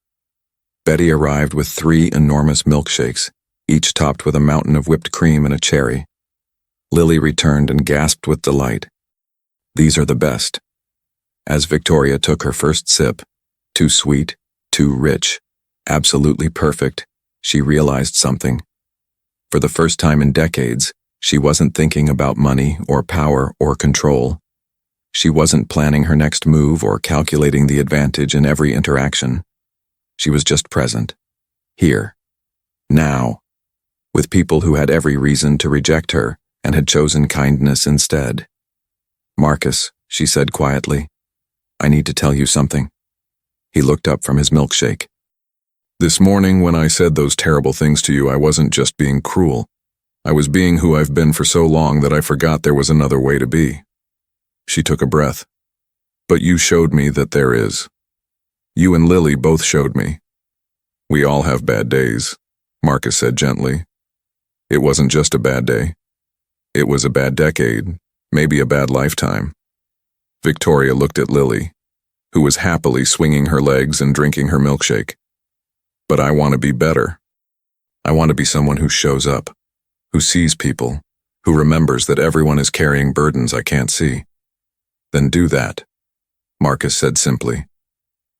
Speaker 1: Betty arrived with 3 enormous milkshakes, each topped with a mountain of whipped cream and a cherry. Lily returned and gasped with delight. These are the best. As Victoria took her first sip, too sweet, too rich, absolutely perfect, she realized something. For the first time in decades, she wasn't thinking about money or power or control. She wasn't planning her next move or calculating the advantage in every interaction. She was just present. Here. Now. With people who had every reason to reject her and had chosen kindness instead. "Marcus," she said quietly, "I need to tell you something." He looked up from his milkshake. "This morning when I said those terrible things to you, I wasn't just being cruel. I was being who I've been for so long that I forgot there was another way to be." She took a breath. "But you showed me that there is. You and Lily both showed me." "We all have bad days," Marcus said gently. "It wasn't just a bad day. It was a bad decade, maybe a bad lifetime." Victoria looked at Lily, who was happily swinging her legs and drinking her milkshake. "But I want to be better. I want to be someone who shows up, who sees people, who remembers that everyone is carrying burdens I can't see." "Then do that," Marcus said simply.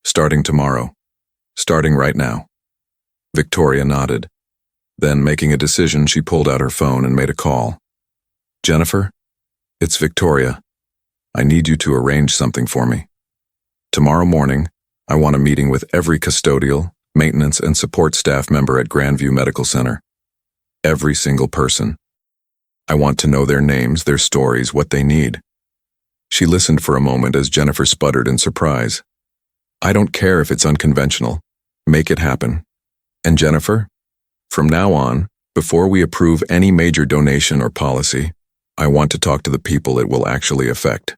Speaker 1: "Starting tomorrow. Starting right now." Victoria nodded. Then, making a decision, she pulled out her phone and made a call. "Jennifer, it's Victoria. I need you to arrange something for me. Tomorrow morning, I want a meeting with every custodial, maintenance, and support staff member at Grandview Medical Center. Every single person. I want to know their names, their stories, what they need." She listened for a moment as Jennifer sputtered in surprise. "I don't care if it's unconventional. Make it happen. And Jennifer, from now on, before we approve any major donation or policy, I want to talk to the people it will actually affect.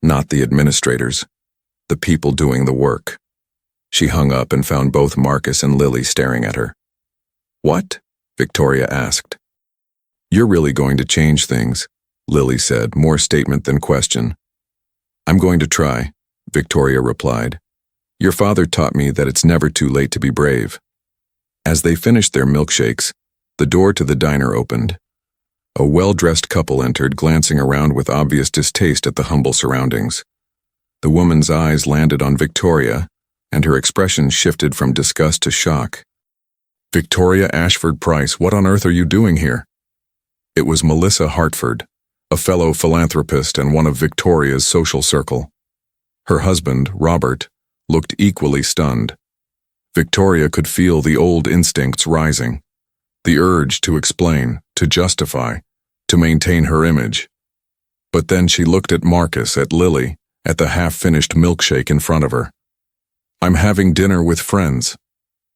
Speaker 1: Not the administrators. The people doing the work." She hung up and found both Marcus and Lily staring at her. "What?" Victoria asked. "You're really going to change things," Lily said, more statement than question. "I'm going to try," Victoria replied. "Your father taught me that it's never too late to be brave." As they finished their milkshakes, the door to the diner opened. A well-dressed couple entered, glancing around with obvious distaste at the humble surroundings. The woman's eyes landed on Victoria, and her expression shifted from disgust to shock. "Victoria Ashford Price, what on earth are you doing here?" It was Melissa Hartford, a fellow philanthropist and one of Victoria's social circle. Her husband, Robert, looked equally stunned. Victoria could feel the old instincts rising, the urge to explain, to justify, to maintain her image. But then she looked at Marcus, at Lily, at the half-finished milkshake in front of her. "I'm having dinner with friends,"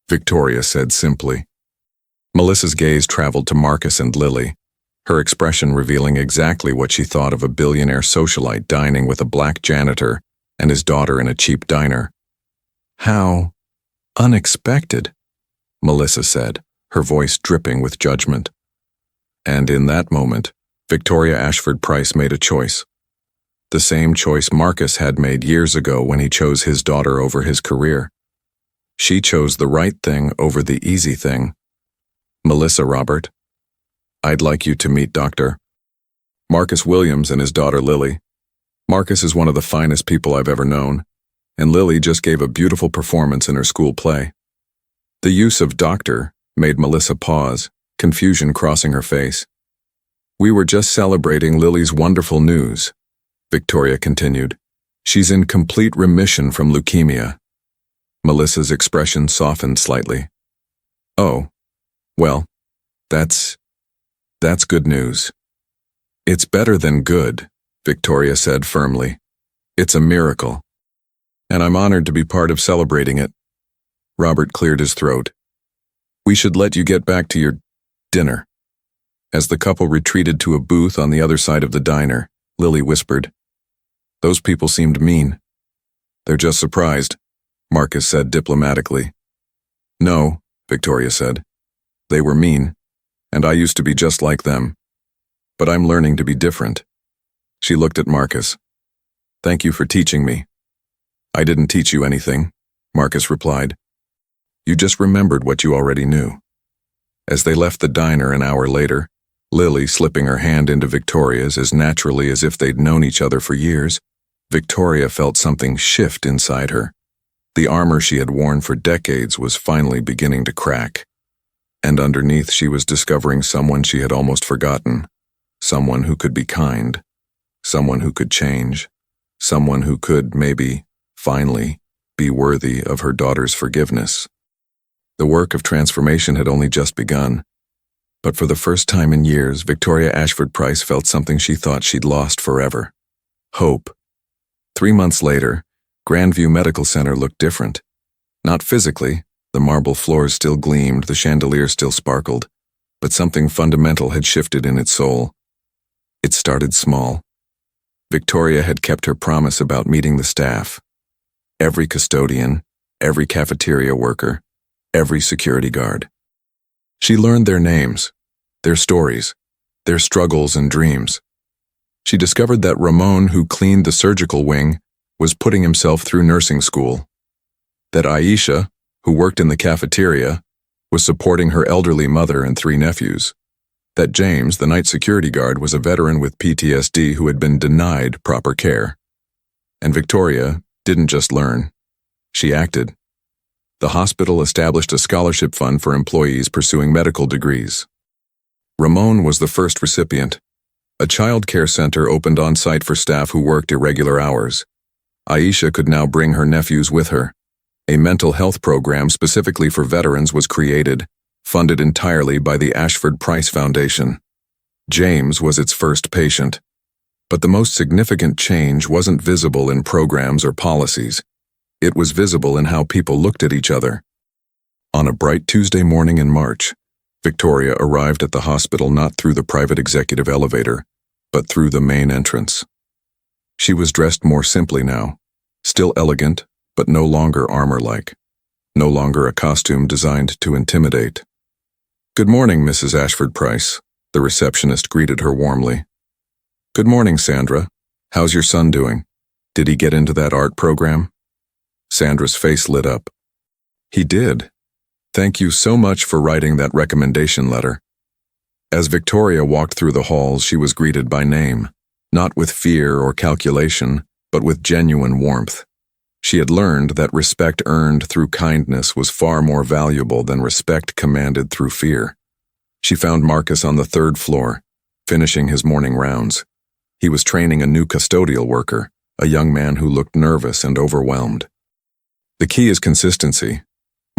Speaker 1: Victoria said simply. Melissa's gaze traveled to Marcus and Lily, her expression revealing exactly what she thought of a billionaire socialite dining with a black janitor and his daughter in a cheap diner. "How unexpected," Melissa said, her voice dripping with judgment. And in that moment, Victoria Ashford Price made a choice. The same choice Marcus had made years ago when he chose his daughter over his career. She chose the right thing over the easy thing. "Melissa Robert, I'd like you to meet Dr. Marcus Williams and his daughter Lily. Marcus is one of the finest people I've ever known, and Lily just gave a beautiful performance in her school play." The use of doctor made Melissa pause, confusion crossing her face. "We were just celebrating Lily's wonderful news," Victoria continued. "She's in complete remission from leukemia." Melissa's expression softened slightly. "Oh, well, that's good news." "It's better than good," Victoria said firmly. "It's a miracle. And I'm honored to be part of celebrating it." Robert cleared his throat. "We should let you get back to your dinner." As the couple retreated to a booth on the other side of the diner, Lily whispered, "Those people seemed mean." "They're just surprised," Marcus said diplomatically. "No," Victoria said. "They were mean, and I used to be just like them. But I'm learning to be different." She looked at Marcus. "Thank you for teaching me." "I didn't teach you anything," Marcus replied. "You just remembered what you already knew." As they left the diner an hour later, Lily slipping her hand into Victoria's as naturally as if they'd known each other for years, Victoria felt something shift inside her. The armor she had worn for decades was finally beginning to crack. And underneath she was discovering someone she had almost forgotten, someone who could be kind, someone who could change, someone who could, maybe, finally, be worthy of her daughter's forgiveness. The work of transformation had only just begun, but for the first time in years, Victoria Ashford Price felt something she thought she'd lost forever: hope. 3 months later, Grandview Medical Center looked different. Not physically, the marble floors still gleamed, the chandelier still sparkled, but something fundamental had shifted in its soul. It started small. Victoria had kept her promise about meeting the staff. Every custodian, every cafeteria worker, every security guard. She learned their names, their stories, their struggles and dreams. She discovered that Ramon, who cleaned the surgical wing, was putting himself through nursing school. That Aisha, who worked in the cafeteria, was supporting her elderly mother and 3 nephews. That James, the night security guard, was a veteran with PTSD who had been denied proper care. And Victoria didn't just learn. She acted. The hospital established a scholarship fund for employees pursuing medical degrees. Ramon was the first recipient. A child care center opened on site for staff who worked irregular hours. Aisha could now bring her nephews with her. A mental health program specifically for veterans was created, funded entirely by the Ashford Price Foundation. James was its first patient. But the most significant change wasn't visible in programs or policies. It was visible in how people looked at each other. On a bright Tuesday morning in March, Victoria arrived at the hospital not through the private executive elevator, but through the main entrance. She was dressed more simply now, still elegant, but no longer armor-like, no longer a costume designed to intimidate. "Good morning, Mrs. Ashford Price," the receptionist greeted her warmly. "Good morning, Sandra. How's your son doing? Did he get into that art program?" Sandra's face lit up. "He did. Thank you so much for writing that recommendation letter." As Victoria walked through the halls, she was greeted by name, not with fear or calculation, but with genuine warmth. She had learned that respect earned through kindness was far more valuable than respect commanded through fear. She found Marcus on the 3rd floor, finishing his morning rounds. He was training a new custodial worker, a young man who looked nervous and overwhelmed. "The key is consistency,"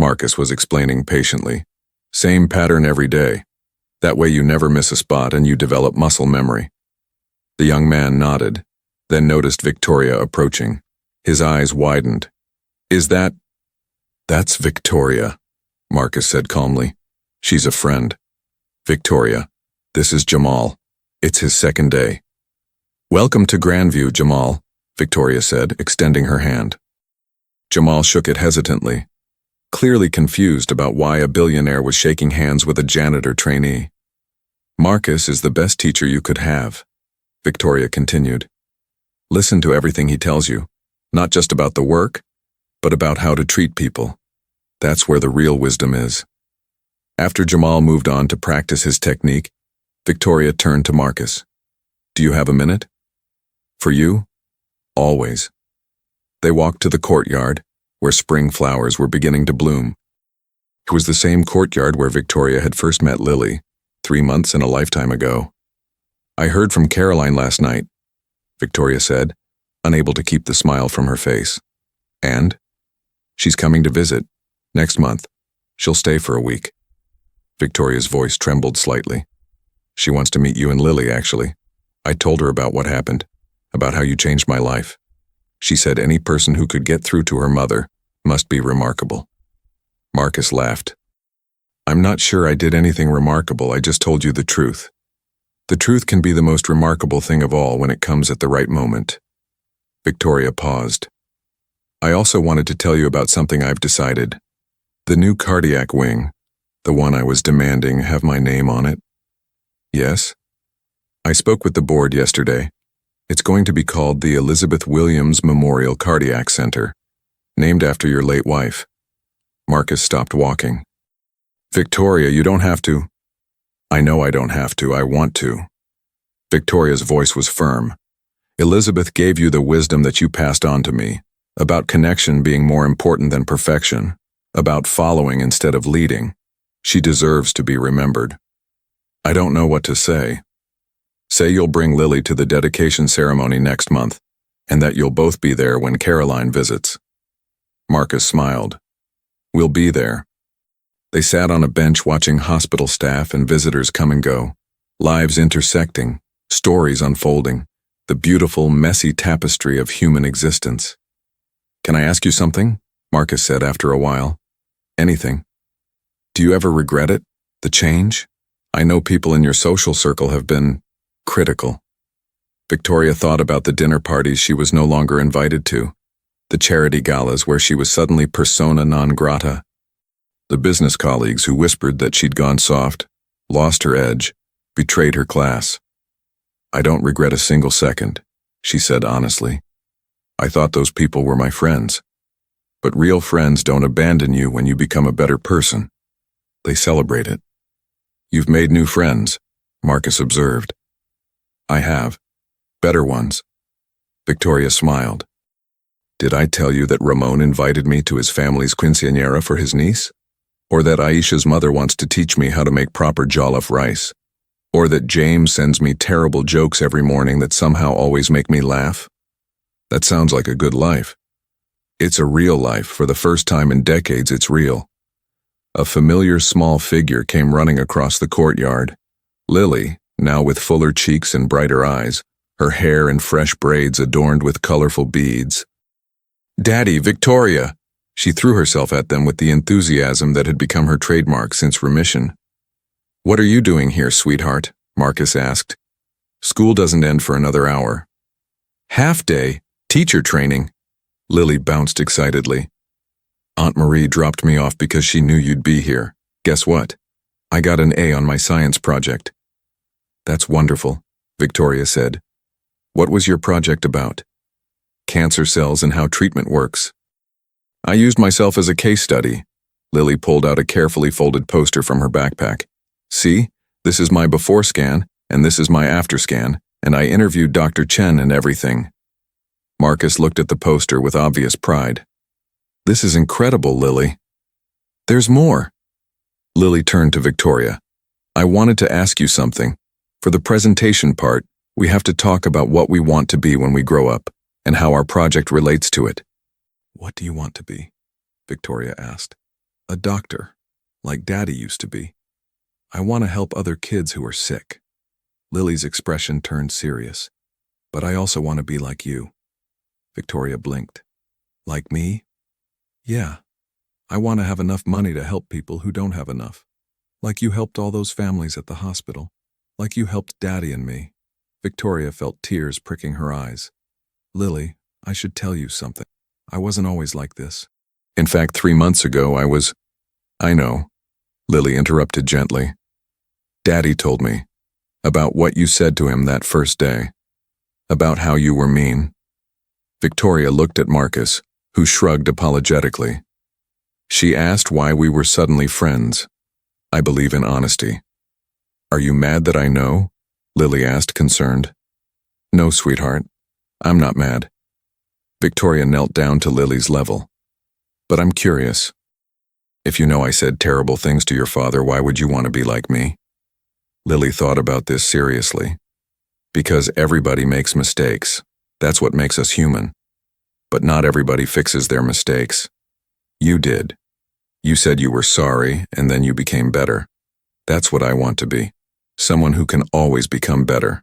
Speaker 1: Marcus was explaining patiently. Same pattern every day. That way you never miss a spot and you develop muscle memory. The young man nodded, then noticed Victoria approaching. His eyes widened. That's Victoria, Marcus said calmly. She's a friend. Victoria, this is Jamal. It's his second day. Welcome to Grandview, Jamal, Victoria said, extending her hand. Jamal shook it hesitantly, clearly confused about why a billionaire was shaking hands with a janitor trainee. Marcus is the best teacher you could have, Victoria continued. Listen to everything he tells you, not just about the work, but about how to treat people. That's where the real wisdom is. After Jamal moved on to practice his technique, Victoria turned to Marcus. Do you have a minute? For you? Always. They walked to the courtyard, where spring flowers were beginning to bloom. It was the same courtyard where Victoria had first met Lily, 3 months and a lifetime ago. I heard from Caroline last night, Victoria said, unable to keep the smile from her face. And? She's coming to visit. Next month. She'll stay for a week. Victoria's voice trembled slightly. She wants to meet you and Lily, actually. I told her about what happened, about how you changed my life. She said any person who could get through to her mother must be remarkable. Marcus laughed. I'm not sure I did anything remarkable, I just told you the truth. The truth can be the most remarkable thing of all when it comes at the right moment. Victoria paused. I also wanted to tell you about something I've decided. The new cardiac wing, the one I was demanding have my name on it. Yes? I spoke with the board yesterday. It's going to be called the Elizabeth Williams Memorial Cardiac Center, named after your late wife. Marcus stopped walking. Victoria, you don't have to. I know I don't have to, I want to. Victoria's voice was firm. Elizabeth gave you the wisdom that you passed on to me, about connection being more important than perfection, about following instead of leading. She deserves to be remembered. I don't know what to say. Say you'll bring Lily to the dedication ceremony next month, and that you'll both be there when Caroline visits. Marcus smiled. We'll be there. They sat on a bench watching hospital staff and visitors come and go, lives intersecting, stories unfolding, the beautiful, messy tapestry of human existence. Can I ask you something? Marcus said after a while. Anything. Do you ever regret it? The change? I know people in your social circle have been critical. Victoria thought about the dinner parties she was no longer invited to, the charity galas where she was suddenly persona non grata, the business colleagues who whispered that she'd gone soft, lost her edge, betrayed her class. I don't regret a single second, she said honestly. I thought those people were my friends. But real friends don't abandon you when you become a better person. They celebrate it. You've made new friends, Marcus observed. I have. Better ones. Victoria smiled. Did I tell you that Ramon invited me to his family's quinceañera for his niece? Or that Aisha's mother wants to teach me how to make proper jollof rice? Or that James sends me terrible jokes every morning that somehow always make me laugh? That sounds like a good life. It's a real life. For the first time in decades, it's real. A familiar small figure came running across the courtyard. Lily, now with fuller cheeks and brighter eyes, her hair in fresh braids adorned with colorful beads. Daddy, Victoria! She threw herself at them with the enthusiasm that had become her trademark since remission. What are you doing here, sweetheart? Marcus asked. School doesn't end for another hour. Half day? Teacher training? Lily bounced excitedly. Aunt Marie dropped me off because she knew you'd be here. Guess what? I got an A on my science project. That's wonderful, Victoria said. What was your project about? Cancer cells and how treatment works. I used myself as a case study. Lily pulled out a carefully folded poster from her backpack. See, this is my before scan, and this is my after scan, and I interviewed Dr. Chen and everything. Marcus looked at the poster with obvious pride. This is incredible, Lily. There's more. Lily turned to Victoria. I wanted to ask you something. For the presentation part, we have to talk about what we want to be when we grow up, and how our project relates to it. What do you want to be? Victoria asked. A doctor, like Daddy used to be. I want to help other kids who are sick. Lily's expression turned serious. But I also want to be like you. Victoria blinked. Like me? Yeah. I want to have enough money to help people who don't have enough. Like you helped all those families at the hospital. Like you helped Daddy and me. Victoria felt tears pricking her eyes. Lily, I should tell you something. I wasn't always like this. In fact, 3 months ago I know, Lily interrupted gently. Daddy told me about what you said to him that first day. About how you were mean. Victoria looked at Marcus, who shrugged apologetically. She asked why we were suddenly friends. I believe in honesty. Are you mad that I know? Lily asked, concerned. No, sweetheart. I'm not mad. Victoria knelt down to Lily's level. But I'm curious. If you know I said terrible things to your father, why would you want to be like me? Lily thought about this seriously. Because everybody makes mistakes. That's what makes us human. But not everybody fixes their mistakes. You did. You said you were sorry, and then you became better. That's what I want to be. Someone who can always become better.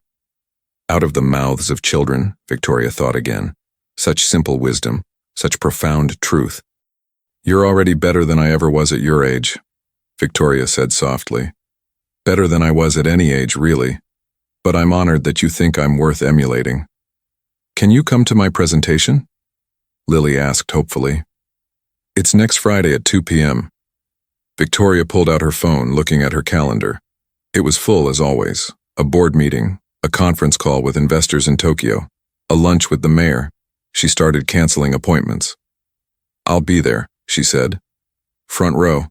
Speaker 1: Out of the mouths of children, Victoria thought again. Such simple wisdom, such profound truth. You're already better than I ever was at your age, Victoria said softly. Better than I was at any age, really. But I'm honored that you think I'm worth emulating. Can you come to my presentation? Lily asked hopefully. It's next Friday at 2 p.m. Victoria pulled out her phone, looking at her calendar. It was full as always. A board meeting, a conference call with investors in Tokyo, a lunch with the mayor. She started canceling appointments. I'll be there, she said. Front row.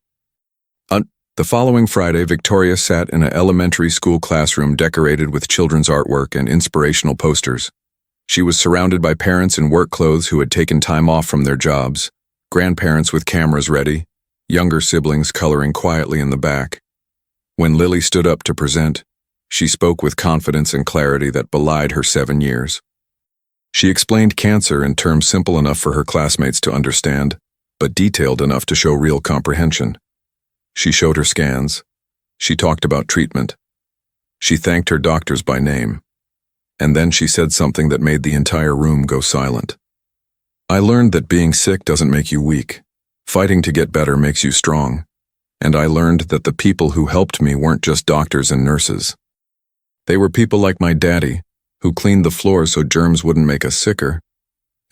Speaker 1: The following Friday, Victoria sat in an elementary school classroom decorated with children's artwork and inspirational posters. She was surrounded by parents in work clothes who had taken time off from their jobs, grandparents with cameras ready, younger siblings coloring quietly in the back. When Lily stood up to present, she spoke with confidence and clarity that belied her 7 years. She explained cancer in terms simple enough for her classmates to understand, but detailed enough to show real comprehension. She showed her scans. She talked about treatment. She thanked her doctors by name. And then she said something that made the entire room go silent. I learned that being sick doesn't make you weak. Fighting to get better makes you strong. And I learned that the people who helped me weren't just doctors and nurses. They were people like my daddy, who cleaned the floors so germs wouldn't make us sicker,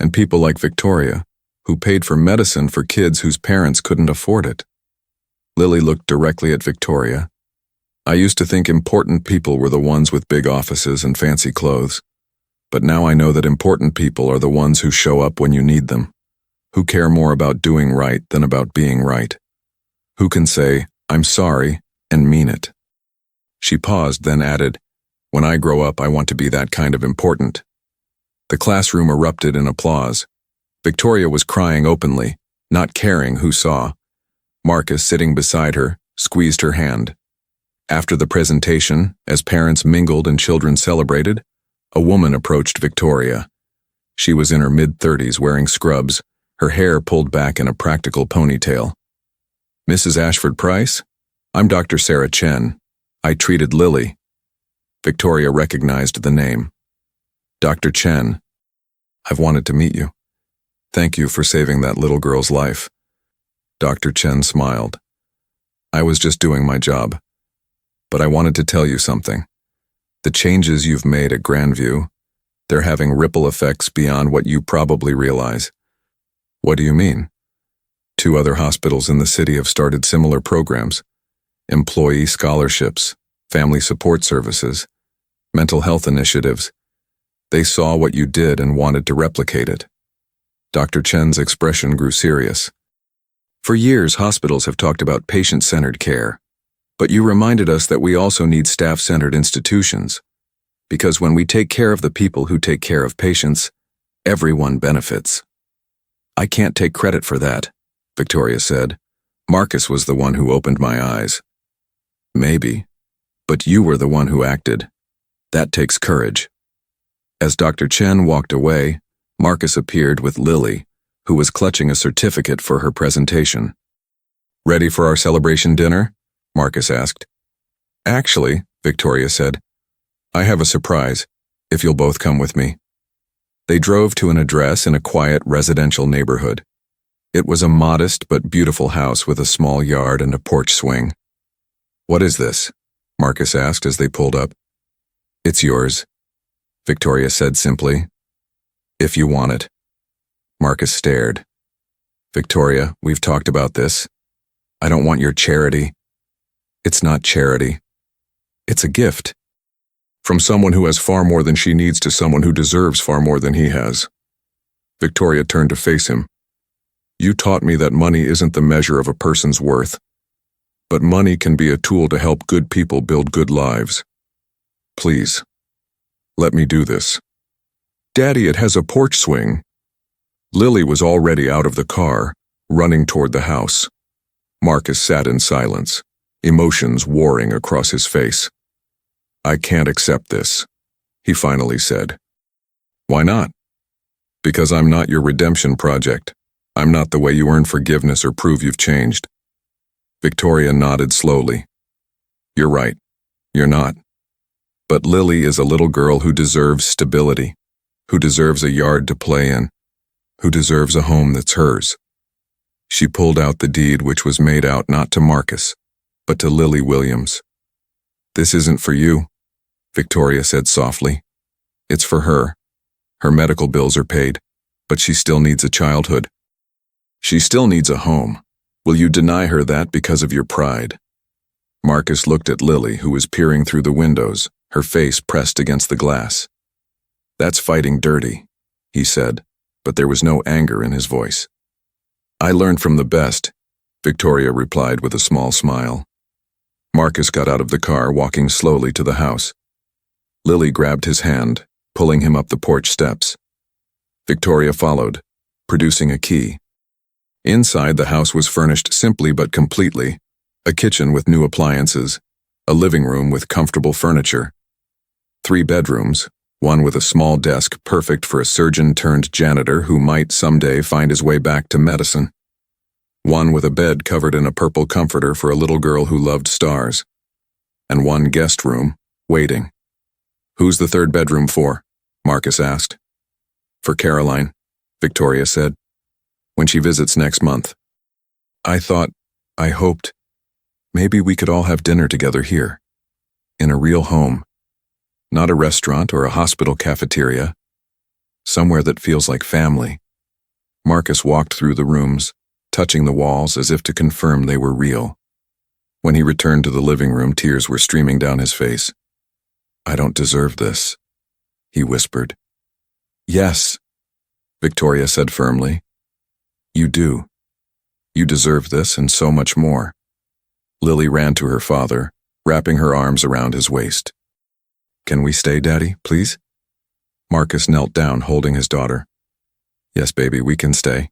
Speaker 1: and people like Victoria, who paid for medicine for kids whose parents couldn't afford it. Lily looked directly at Victoria. I used to think important people were the ones with big offices and fancy clothes, but now I know that important people are the ones who show up when you need them, who care more about doing right than about being right, who can say, I'm sorry, and mean it. She paused, then added, when I grow up, I want to be that kind of important. The classroom erupted in applause. Victoria was crying openly, not caring who saw. Marcus, sitting beside her, squeezed her hand. After the presentation, as parents mingled and children celebrated, a woman approached Victoria. She was in her mid-30s, wearing scrubs, her hair pulled back in a practical ponytail. Mrs. Ashford Price? I'm Dr. Sarah Chen. I treated Lily. Victoria recognized the name. Dr. Chen, I've wanted to meet you. Thank you for saving that little girl's life. Dr. Chen smiled. I was just doing my job. But I wanted to tell you something. The changes you've made at Grandview, they're having ripple effects beyond what you probably realize. What do you mean? 2 other hospitals in the city have started similar programs. Employee scholarships, family support services, mental health initiatives. They saw what you did and wanted to replicate it. Dr. Chen's expression grew serious. For years, hospitals have talked about patient-centered care. But you reminded us that we also need staff-centered institutions. Because when we take care of the people who take care of patients, everyone benefits. I can't take credit for that, Victoria said. Marcus was the one who opened my eyes. Maybe. But you were the one who acted. That takes courage. As Dr. Chen walked away, Marcus appeared with Lily, who was clutching a certificate for her presentation. Ready for our celebration dinner? Marcus asked. Actually, Victoria said, I have a surprise, if you'll both come with me. They drove to an address in a quiet residential neighborhood. It was a modest but beautiful house with a small yard and a porch swing. What is this? Marcus asked as they pulled up. It's yours, Victoria said simply. If you want it. Marcus stared. Victoria, we've talked about this. I don't want your charity. It's not charity. It's a gift. From someone who has far more than she needs to someone who deserves far more than he has. Victoria turned to face him. You taught me that money isn't the measure of a person's worth. But money can be a tool to help good people build good lives. Please, let me do this. Daddy, it has a porch swing. Lily was already out of the car, running toward the house. Marcus sat in silence, emotions warring across his face. I can't accept this, he finally said. Why not? Because I'm not your redemption project. I'm not the way you earn forgiveness or prove you've changed. Victoria nodded slowly. You're right. You're not. But Lily is a little girl who deserves stability, who deserves a yard to play in, who deserves a home that's hers. She pulled out the deed which was made out not to Marcus, but to Lily Williams. This isn't for you, Victoria said softly. It's for her. Her medical bills are paid, but she still needs a childhood. She still needs a home. Will you deny her that because of your pride? Marcus looked at Lily, who was peering through the windows, her face pressed against the glass. That's fighting dirty, he said, but there was no anger in his voice. I learned from the best, Victoria replied with a small smile. Marcus got out of the car, walking slowly to the house. Lily grabbed his hand, pulling him up the porch steps. Victoria followed, producing a key. Inside, the house was furnished simply but completely, a kitchen with new appliances, a living room with comfortable furniture, 3 bedrooms, one with a small desk perfect for a surgeon-turned-janitor who might someday find his way back to medicine, one with a bed covered in a purple comforter for a little girl who loved stars, and one guest room, waiting. Who's the 3rd bedroom for? Marcus asked. For Caroline, Victoria said. When she visits next month. I hoped, maybe we could all have dinner together here. In a real home. Not a restaurant or a hospital cafeteria. Somewhere that feels like family. Marcus walked through the rooms, touching the walls as if to confirm they were real. When he returned to the living room, tears were streaming down his face. I don't deserve this, he whispered. Yes, Victoria said firmly. You do. You deserve this and so much more. Lily ran to her father, wrapping her arms around his waist. Can we stay, Daddy, please? Marcus knelt down, holding his daughter. Yes, baby, we can stay.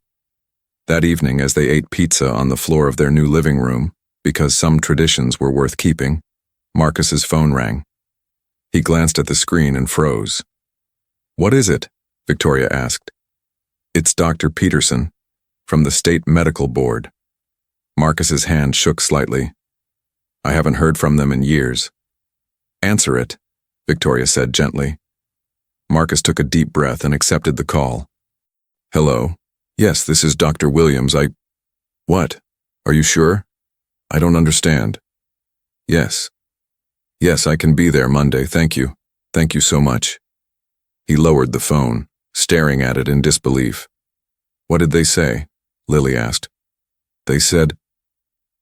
Speaker 1: That evening, as they ate pizza on the floor of their new living room, because some traditions were worth keeping, Marcus's phone rang. He glanced at the screen and froze. What is it? Victoria asked. It's Dr. Peterson, from the State Medical Board. Marcus's hand shook slightly. I haven't heard from them in years. Answer it, Victoria said gently. Marcus took a deep breath and accepted the call. Hello. Yes, this is Dr. Williams. What? Are you sure? I don't understand. Yes. Yes, I can be there Monday, thank you. Thank you so much. He lowered the phone, staring at it in disbelief. What did they say? Lily asked. They said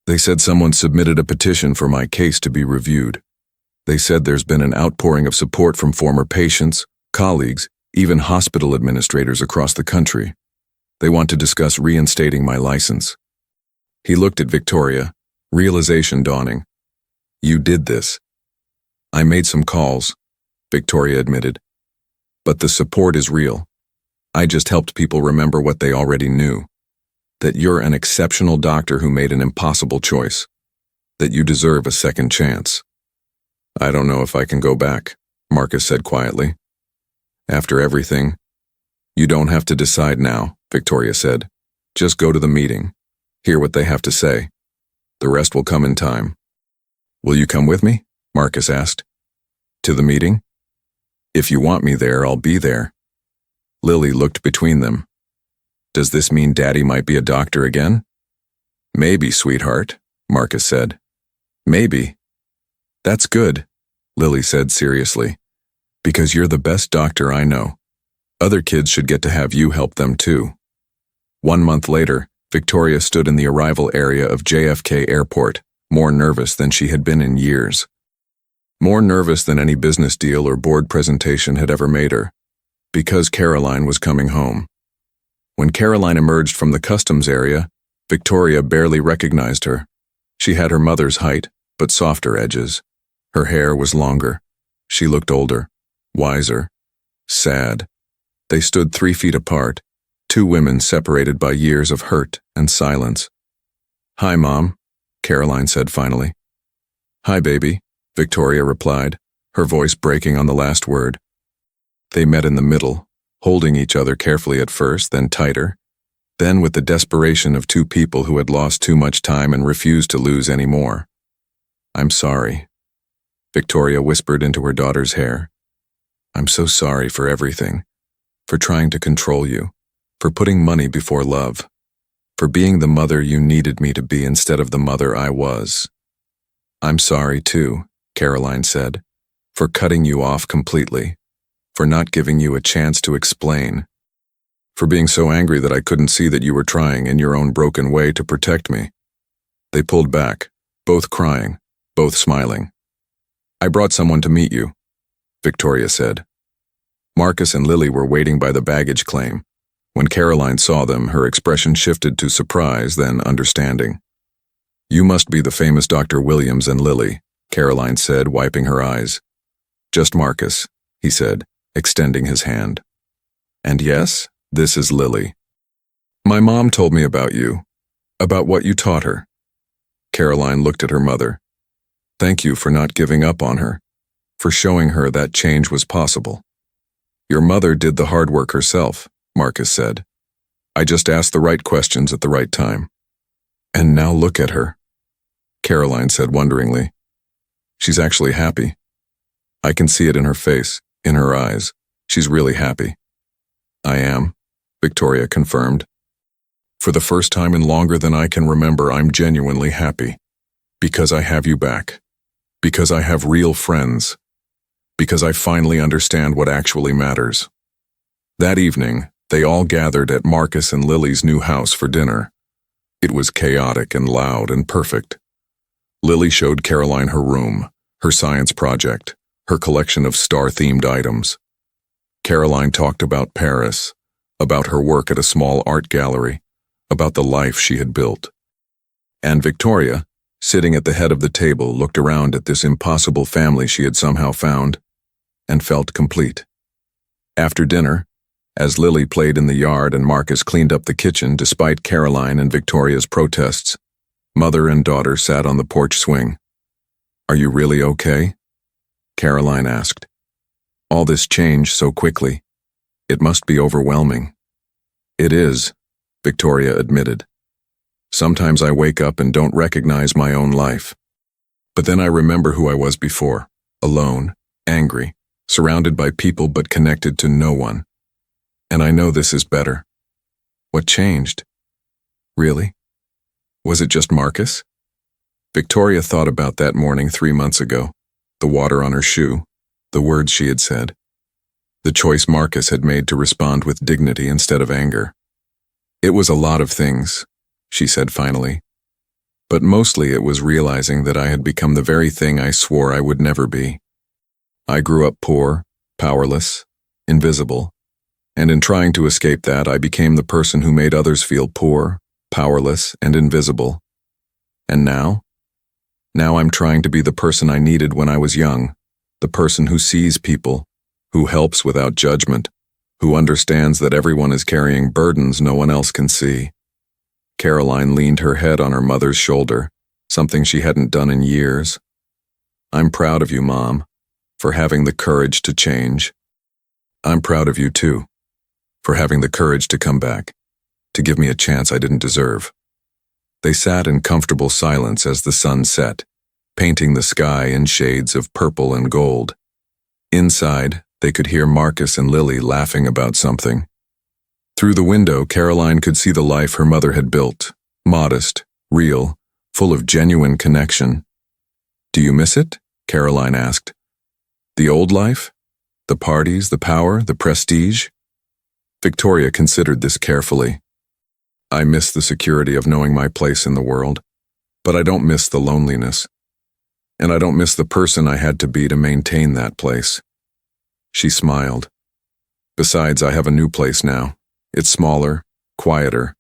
Speaker 1: someone submitted a petition for my case to be reviewed. They said there's been an outpouring of support from former patients, colleagues, even hospital administrators across the country. They want to discuss reinstating my license. He looked at Victoria, realization dawning. You did this. I made some calls, Victoria admitted. But the support is real. I just helped people remember what they already knew. That you're an exceptional doctor who made an impossible choice. That you deserve a second chance. I don't know if I can go back, Marcus said quietly. After everything, you don't have to decide now, Victoria said. Just go to the meeting. Hear what they have to say. The rest will come in time. Will you come with me? Marcus asked. To the meeting? If you want me there, I'll be there. Lily looked between them. Does this mean Daddy might be a doctor again? Maybe, sweetheart, Marcus said. Maybe. That's good, Lily said seriously, because you're the best doctor I know. Other kids should get to have you help them too. 1 month later, Victoria stood in the arrival area of JFK Airport, more nervous than she had been in years. More nervous than any business deal or board presentation had ever made her, because Caroline was coming home. When Caroline emerged from the customs area, Victoria barely recognized her. She had her mother's height, but softer edges. Her hair was longer. She looked older, wiser, sad. They stood 3 feet apart, 2 women separated by years of hurt and silence. Hi, Mom, Caroline said finally. Hi, baby, Victoria replied, her voice breaking on the last word. They met in the middle, holding each other carefully at first, then tighter, then with the desperation of 2 people who had lost too much time and refused to lose any more. I'm sorry, Victoria whispered into her daughter's hair. I'm so sorry for everything, for trying to control you, for putting money before love, for being the mother you needed me to be instead of the mother I was. I'm sorry too, Caroline said, for cutting you off completely, for not giving you a chance to explain, for being so angry that I couldn't see that you were trying in your own broken way to protect me. They pulled back, both crying, both smiling. I brought someone to meet you, Victoria said. Marcus and Lily were waiting by the baggage claim. When Caroline saw them, her expression shifted to surprise, then understanding. You must be the famous Dr. Williams and Lily, Caroline said, wiping her eyes. Just Marcus, he said, extending his hand. And yes, this is Lily. My mom told me about you, about what you taught her. Caroline looked at her mother. Thank you for not giving up on her, for showing her that change was possible. Your mother did the hard work herself, Marcus said. I just asked the right questions at the right time. And now look at her, Caroline said wonderingly. She's actually happy. I can see it in her face, in her eyes. She's really happy. I am, Victoria confirmed. For the first time in longer than I can remember, I'm genuinely happy. Because I have you back. Because I have real friends. Because I finally understand what actually matters. That evening, they all gathered at Marcus and Lily's new house for dinner. It was chaotic and loud and perfect. Lily showed Caroline her room, her science project, her collection of star-themed items. Caroline talked about Paris, about her work at a small art gallery, about the life she had built. And Victoria, sitting at the head of the table, looked around at this impossible family she had somehow found, and felt complete. After dinner, as Lily played in the yard and Marcus cleaned up the kitchen despite Caroline and Victoria's protests, mother and daughter sat on the porch swing. Are you really okay? Caroline asked. All this changed so quickly. It must be overwhelming. It is, Victoria admitted. Sometimes I wake up and don't recognize my own life. But then I remember who I was before, alone, angry, surrounded by people but connected to no one. And I know this is better. What changed? Really? Was it just Marcus? Victoria thought about that morning 3 months ago, the water on her shoe, the words she had said, the choice Marcus had made to respond with dignity instead of anger. It was a lot of things, she said finally, but mostly it was realizing that I had become the very thing I swore I would never be. I grew up poor, powerless, invisible, and in trying to escape that, I became the person who made others feel poor, powerless, and invisible. And now? Now I'm trying to be the person I needed when I was young, the person who sees people, who helps without judgment, who understands that everyone is carrying burdens no one else can see. Caroline leaned her head on her mother's shoulder, something she hadn't done in years. I'm proud of you, Mom, for having the courage to change. I'm proud of you, too, for having the courage to come back, to give me a chance I didn't deserve. They sat in comfortable silence as the sun set, painting the sky in shades of purple and gold. Inside, they could hear Marcus and Lily laughing about something. Through the window, Caroline could see the life her mother had built, modest, real, full of genuine connection. "Do you miss it?" Caroline asked. "The old life? The parties, the power, the prestige?" Victoria considered this carefully. "I miss the security of knowing my place in the world, but I don't miss the loneliness. And I don't miss the person I had to be to maintain that place." She smiled. "Besides, I have a new place now. It's smaller, quieter,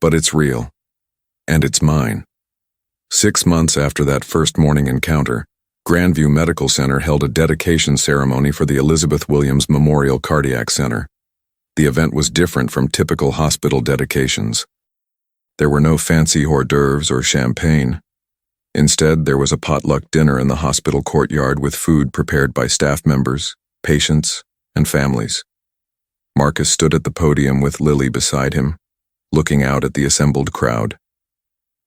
Speaker 1: but it's real. And it's mine." 6 months after that first morning encounter, Grandview Medical Center held a dedication ceremony for the Elizabeth Williams Memorial Cardiac Center. The event was different from typical hospital dedications. There were no fancy hors d'oeuvres or champagne. Instead, there was a potluck dinner in the hospital courtyard with food prepared by staff members, patients, and families. Marcus stood at the podium with Lily beside him, looking out at the assembled crowd.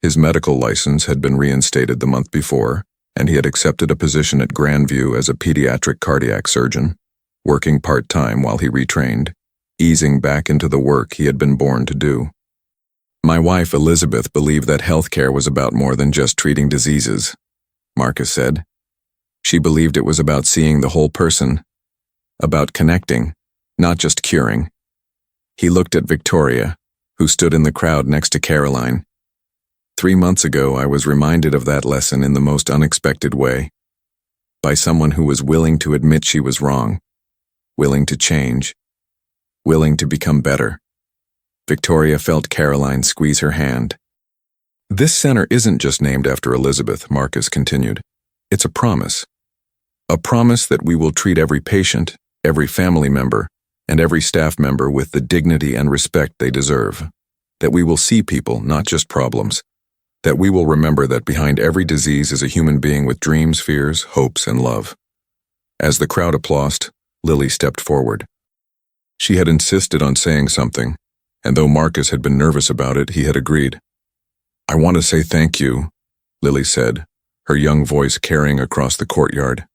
Speaker 1: His medical license had been reinstated the month before, and he had accepted a position at Grandview as a pediatric cardiac surgeon, working part-time while he retrained, easing back into the work he had been born to do. "My wife, Elizabeth, believed that healthcare was about more than just treating diseases," Marcus said. "She believed it was about seeing the whole person, about connecting, not just curing." He looked at Victoria, who stood in the crowd next to Caroline. 3 months ago, I was reminded of that lesson in the most unexpected way, by someone who was willing to admit she was wrong, willing to change, willing to become better. Victoria felt Caroline squeeze her hand. "This center isn't just named after Elizabeth," Marcus continued. "It's a promise. A promise that we will treat every patient, every family member, and every staff member with the dignity and respect they deserve. That we will see people, not just problems. That we will remember that behind every disease is a human being with dreams, fears, hopes, and love." As the crowd applauded, Lily stepped forward. She had insisted on saying something, and though Marcus had been nervous about it, he had agreed. "I want to say thank you," Lily said, her young voice carrying across the courtyard.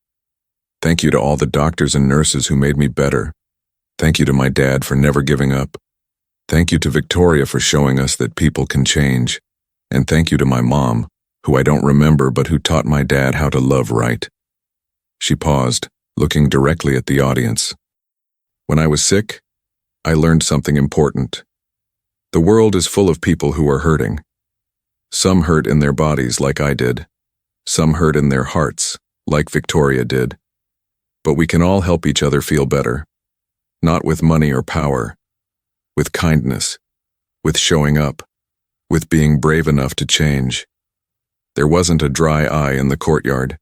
Speaker 1: "Thank you to all the doctors and nurses who made me better. Thank you to my dad for never giving up. Thank you to Victoria for showing us that people can change. And thank you to my mom, who I don't remember but who taught my dad how to love right." She paused, looking directly at the audience. "When I was sick, I learned something important. The world is full of people who are hurting. Some hurt in their bodies like I did. Some hurt in their hearts, like Victoria did. But we can all help each other feel better. Not with money or power. With kindness. With showing up. With being brave enough to change." There wasn't a dry eye in the courtyard.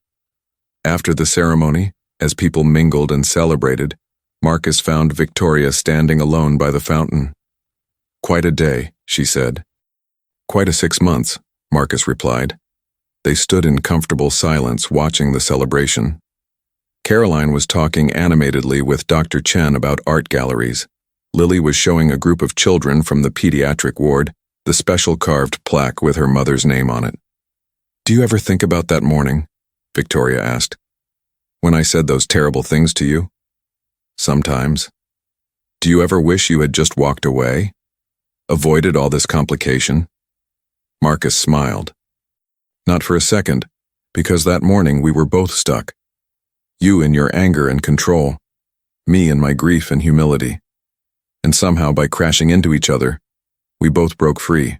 Speaker 1: After the ceremony, as people mingled and celebrated, Marcus found Victoria standing alone by the fountain. "Quite a day," she said. "Quite a 6 months," Marcus replied. They stood in comfortable silence watching the celebration. Caroline was talking animatedly with Dr. Chen about art galleries. Lily was showing a group of children from the pediatric ward the special carved plaque with her mother's name on it. "Do you ever think about that morning?" Victoria asked. "When I said those terrible things to you?" "Sometimes." "Do you ever wish you had just walked away? Avoided all this complication?" Marcus smiled. "Not for a second, because that morning we were both stuck. You in your anger and control, me in my grief and humility. And somehow by crashing into each other, we both broke free."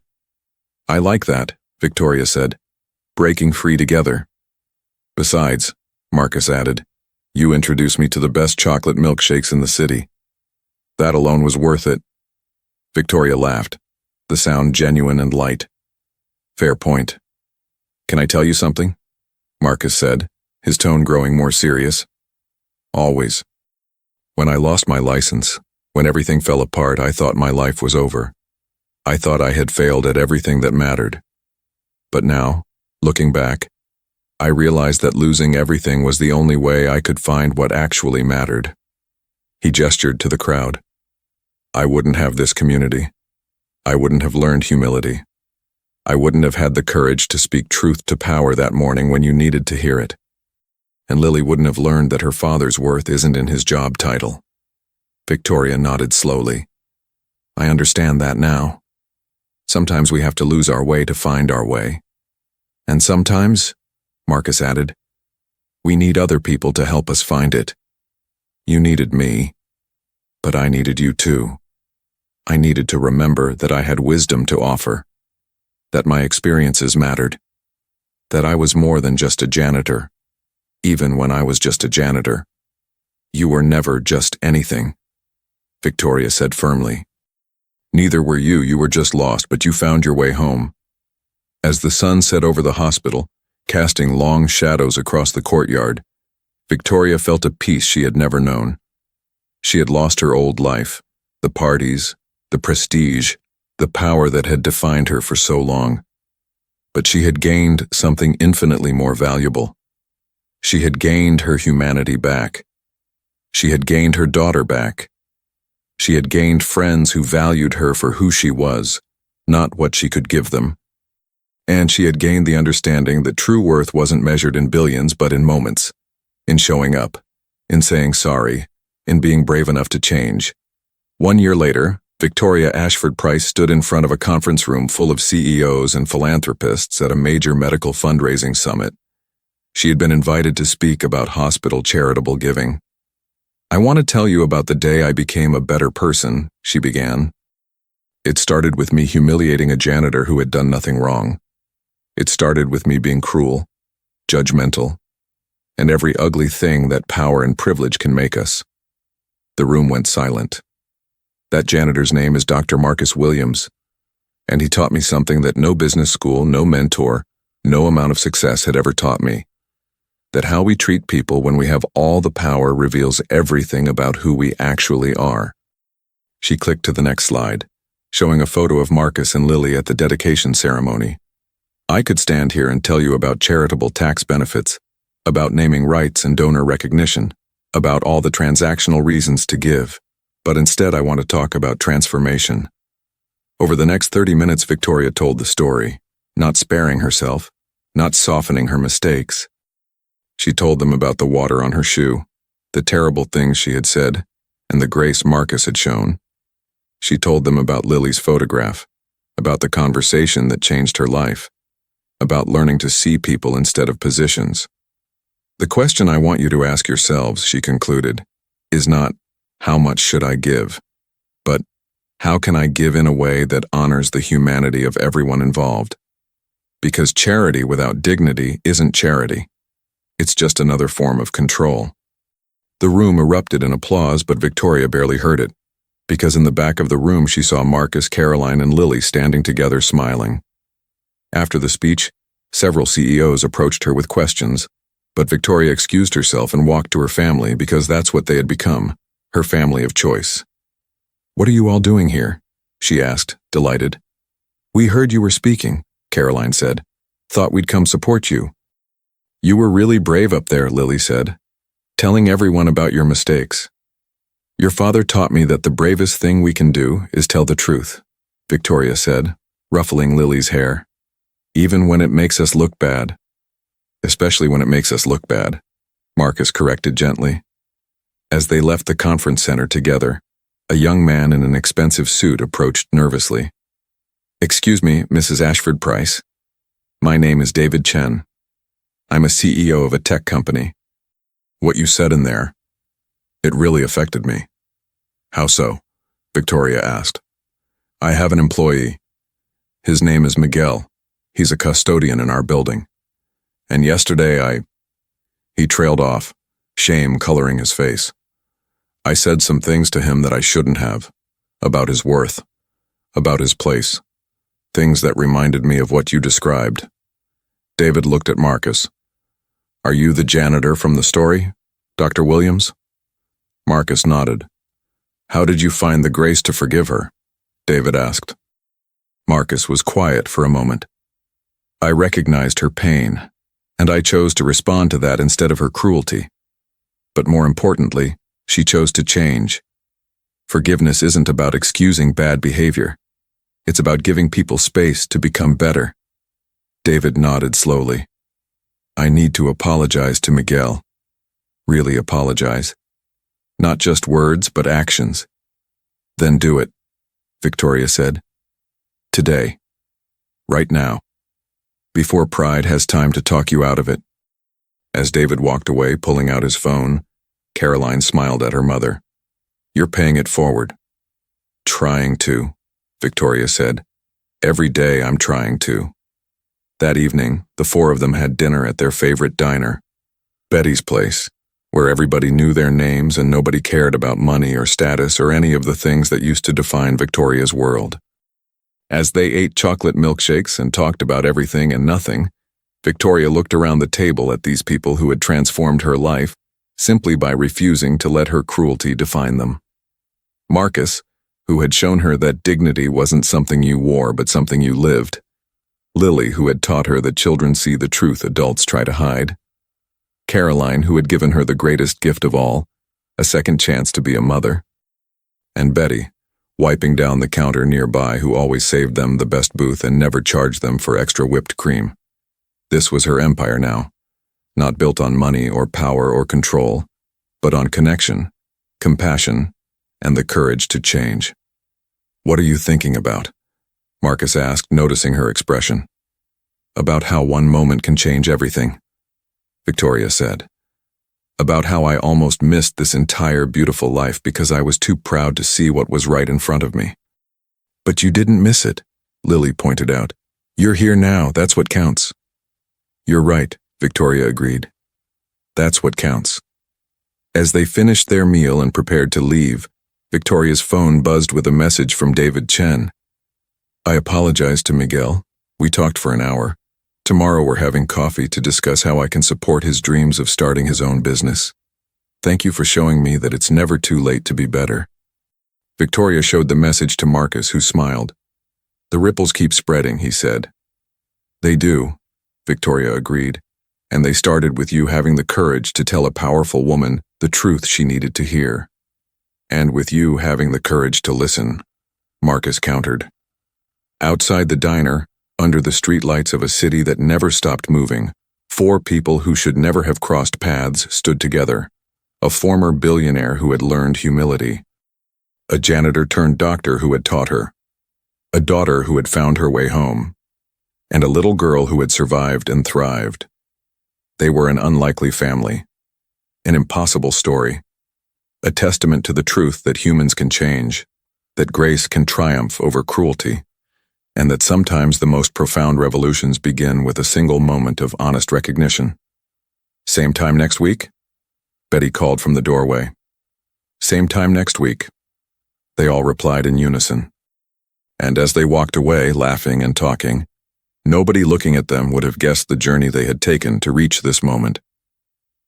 Speaker 1: "I like that," Victoria said, "breaking free together." "Besides," Marcus added, "you introduced me to the best chocolate milkshakes in the city. That alone was worth it." Victoria laughed, the sound genuine and light. "Fair point. Can I tell you something?" Marcus said, his tone growing more serious. "Always. When I lost my license, when everything fell apart, I thought my life was over. I thought I had failed at everything that mattered. But now, looking back, I realized that losing everything was the only way I could find what actually mattered." He gestured to the crowd. "I wouldn't have this community. I wouldn't have learned humility. I wouldn't have had the courage to speak truth to power that morning when you needed to hear it. And Lily wouldn't have learned that her father's worth isn't in his job title. Victoria nodded slowly. I understand that now. Sometimes we have to lose our way to find our way. And sometimes, Marcus added, we need other people to help us find it. You needed me, but I needed you too. I needed to remember that I had wisdom to offer, that my experiences mattered, that I was more than just a janitor, even when I was just a janitor. You were never just anything, Victoria said firmly. Neither were you. You were just lost, but you found your way home. As the sun set over the hospital, casting long shadows across the courtyard, Victoria felt a peace she had never known. She had lost her old life, the parties, the prestige, the power that had defined her for so long. But she had gained something infinitely more valuable. She had gained her humanity back. She had gained her daughter back. She had gained friends who valued her for who she was, not what she could give them. And she had gained the understanding that true worth wasn't measured in billions but in moments, in showing up, in saying sorry, in being brave enough to change. 1 year later, Victoria Ashford Price stood in front of a conference room full of CEOs and philanthropists at a major medical fundraising summit. She had been invited to speak about hospital charitable giving. I want to tell you about the day I became a better person, she began. It started with me humiliating a janitor who had done nothing wrong. It started with me being cruel, judgmental, and every ugly thing that power and privilege can make us. The room went silent. That janitor's name is Dr. Marcus Williams, and he taught me something that no business school, no mentor, no amount of success had ever taught me. That how we treat people when we have all the power reveals everything about who we actually are. She clicked to the next slide, showing a photo of Marcus and Lily at the dedication ceremony. I could stand here and tell you about charitable tax benefits, about naming rights and donor recognition, about all the transactional reasons to give, but instead I want to talk about transformation. Over the next 30 minutes, Victoria told the story, not sparing herself, not softening her mistakes. She told them about the water on her shoe, the terrible things she had said, and the grace Marcus had shown. She told them about Lily's photograph, about the conversation that changed her life, about learning to see people instead of positions. The question I want you to ask yourselves, she concluded, is not, how much should I give? But, how can I give in a way that honors the humanity of everyone involved? Because charity without dignity isn't charity. It's just another form of control. The room erupted in applause, but Victoria barely heard it, because in the back of the room she saw Marcus, Caroline, and Lily standing together smiling. After the speech, several CEOs approached her with questions, but Victoria excused herself and walked to her family because that's what they had become, her family of choice. What are you all doing here? She asked, delighted. We heard you were speaking, Caroline said. Thought we'd come support you. You were really brave up there, Lily said, telling everyone about your mistakes. Your father taught me that the bravest thing we can do is tell the truth, Victoria said, ruffling Lily's hair. Even when it makes us look bad. Especially when it makes us look bad, Marcus corrected gently. As they left the conference center together, a young man in an expensive suit approached nervously. Excuse me, Mrs. Ashford Price. My name is David Chen. I'm a CEO of a tech company. What you said in there, it really affected me. How so? Victoria asked. I have an employee. His name is Miguel. He's a custodian in our building. And yesterday he trailed off, shame coloring his face. I said some things to him that I shouldn't have, about his worth, about his place, things that reminded me of what you described. David looked at Marcus. Are you the janitor from the story, Dr. Williams? Marcus nodded. How did you find the grace to forgive her? David asked. Marcus was quiet for a moment. I recognized her pain, and I chose to respond to that instead of her cruelty. But more importantly, she chose to change. Forgiveness isn't about excusing bad behavior. It's about giving people space to become better. David nodded slowly. I need to apologize to Miguel. Really apologize. Not just words, but actions. Then do it, Victoria said. Today. Right now. Before pride has time to talk you out of it. As David walked away, pulling out his phone, Caroline smiled at her mother. You're paying it forward. Trying to, Victoria said. Every day I'm trying to. That evening, the four of them had dinner at their favorite diner, Betty's place, where everybody knew their names and nobody cared about money or status or any of the things that used to define Victoria's world. As they ate chocolate milkshakes and talked about everything and nothing, Victoria looked around the table at these people who had transformed her life simply by refusing to let her cruelty define them. Marcus, who had shown her that dignity wasn't something you wore but something you lived. Lily, who had taught her that children see the truth adults try to hide. Caroline, who had given her the greatest gift of all, a second chance to be a mother. And Betty, wiping down the counter nearby, who always saved them the best booth and never charged them for extra whipped cream. This was her empire now, not built on money or power or control, but on connection, compassion, and the courage to change. What are you thinking about? Marcus asked, noticing her expression. About how one moment can change everything, Victoria said. About how I almost missed this entire beautiful life because I was too proud to see what was right in front of me. But you didn't miss it, Lily pointed out. You're here now, that's what counts. You're right, Victoria agreed. That's what counts. As they finished their meal and prepared to leave, Victoria's phone buzzed with a message from David Chen. I apologize to Miguel. We talked for an hour. Tomorrow we're having coffee to discuss how I can support his dreams of starting his own business. Thank you for showing me that it's never too late to be better. Victoria showed the message to Marcus, who smiled. The ripples keep spreading, he said. They do, Victoria agreed, and they started with you having the courage to tell a powerful woman the truth she needed to hear. And with you having the courage to listen, Marcus countered. Outside the diner, under the streetlights of a city that never stopped moving, four people who should never have crossed paths stood together. A former billionaire who had learned humility. A janitor turned doctor who had taught her. A daughter who had found her way home. And a little girl who had survived and thrived. They were an unlikely family. An impossible story. A testament to the truth that humans can change, that grace can triumph over cruelty, and that sometimes the most profound revolutions begin with a single moment of honest recognition. Same time next week? Betty called from the doorway. Same time next week. They all replied in unison. And as they walked away, laughing and talking, nobody looking at them would have guessed the journey they had taken to reach this moment.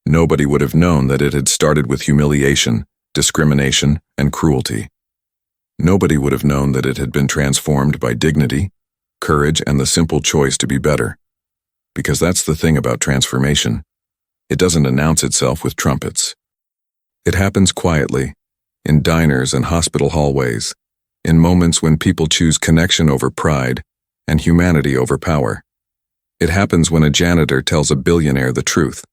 Speaker 1: Nobody would have known that it had started with humiliation, discrimination, and cruelty. Nobody would have known that it had been transformed by dignity, courage, and the simple choice to be better. Because that's the thing about transformation. It doesn't announce itself with trumpets. It happens quietly, in diners and hospital hallways, in moments when people choose connection over pride and humanity over power. It happens when a janitor tells a billionaire the truth,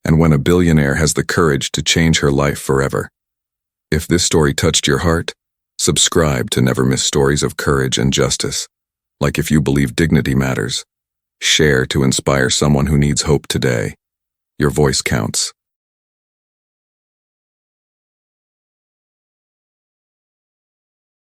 Speaker 1: and when a billionaire has the courage to change her life forever. If this story touched your heart, subscribe to never miss stories of courage and justice. Like if you believe dignity matters, share to inspire someone who needs hope today. Your voice counts.